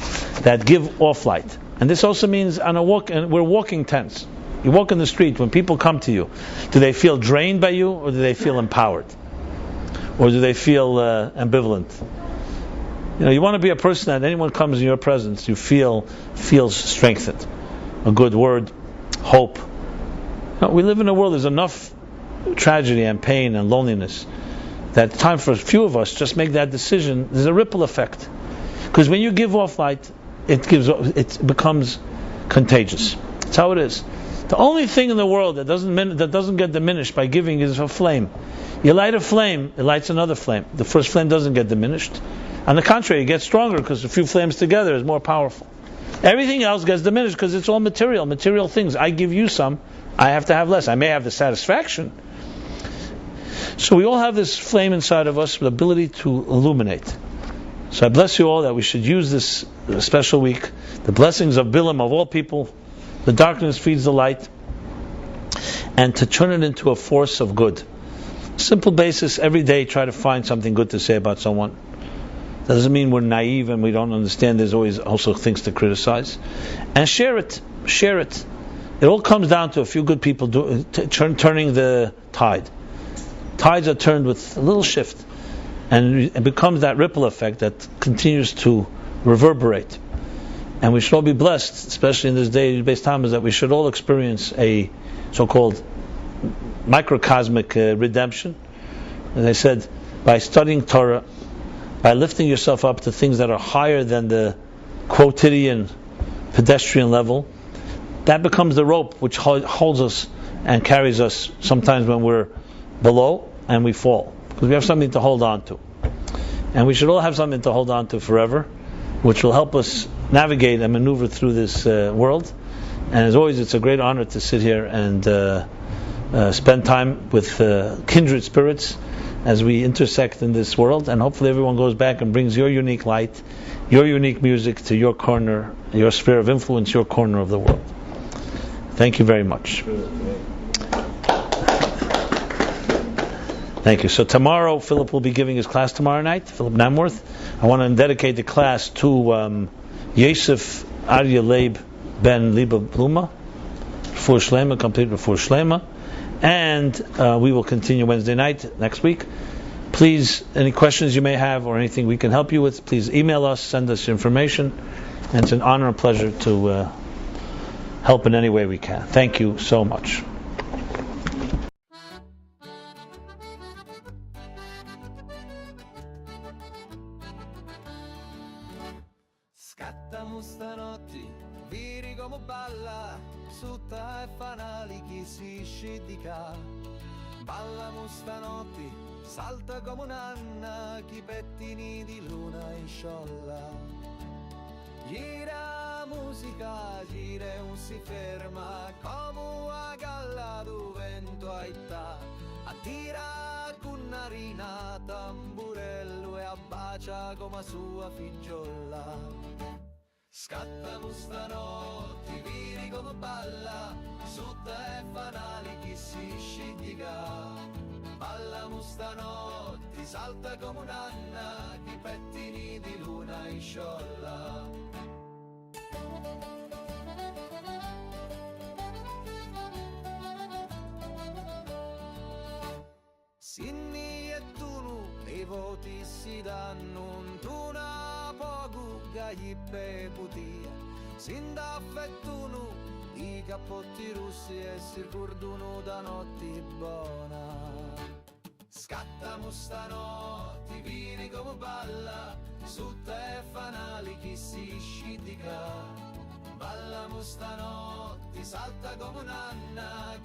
A: that give off light. And this also means on a walk, and we're walking tents. You walk in the street, when people come to you, do they feel drained by you, or do they feel empowered? Or do they feel ambivalent? You want to be a person that anyone comes in your presence, you feels strengthened. A good word, hope. We live in a world, there's enough tragedy and pain and loneliness that time for a few of us just make that decision. There's a ripple effect. Because when you give off light, it becomes contagious. That's how it is. The only thing in the world that doesn't get diminished by giving is a flame. You light a flame, it lights another flame. The first flame doesn't get diminished. On the contrary, it gets stronger because a few flames together is more powerful. Everything else gets diminished because it's all material things. I give you some, I have to have less. I may have the satisfaction. So we all have this flame inside of us with the ability to illuminate. So I bless you all that we should use this special week, the blessings of Bilam, of all people. The darkness feeds the light, and to turn it into a force of good. Simple basis, every day try to find something good to say about someone. That doesn't mean we're naive and we don't understand there's always also things to criticize. And share it. It all comes down to a few good people turning the tide. Tides are turned with a little shift, and it becomes that ripple effect that continues to reverberate. And we should all be blessed, especially in this day, Beis Tammuz, that we should all experience a so-called microcosmic redemption. As I said, by studying Torah, by lifting yourself up to things that are higher than the quotidian, pedestrian level, that becomes the rope which holds us and carries us sometimes when we're below and we fall. Because we have something to hold on to. And we should all have something to hold on to forever, which will help us navigate and maneuver through this world And as always, it's a great honor to sit here and spend time with kindred spirits as we intersect in this world. And hopefully everyone goes back and brings your unique light, your unique music to your corner, your sphere of influence, your corner of the world. Thank you very much. Thank you. So tomorrow, Philip will be giving his class tomorrow night, Philip Namworth. I want to dedicate the class to Yosef Arya Leib Ben Liba Bluma, Refuah Shlema, complete Refuah Shlema. And we will continue Wednesday night next week. Please, any questions you may have or anything we can help you with, please email us, send us information. And it's an honor and pleasure to help in any way we can. Thank you so much.
C: Scattamo stanotti, viri come balla, sutta e fanali chi si scidica. Ballamo stanotti, salta come un'anna, chi pettini di luna in sciolla. Gira musica, gira e non si ferma, come una galla do vento aita. Attira con narina, tamburello e abbacia come sua figliola. Scattamo stanotti, viri come balla, sutta e fanali chi si scidica. Ballamo stanotti, salta come un'anna, chi pettini di luna in sciolla. Sinni e tunu, i voti si danno, tu na poco gli peputia. Sinda affettunu, i cappotti russi e si ricordano da notti buona. Scattamo stanotti, vini come balla, sutta e fanali chi si scidica. Ballamo stanotti, salta come un'anna,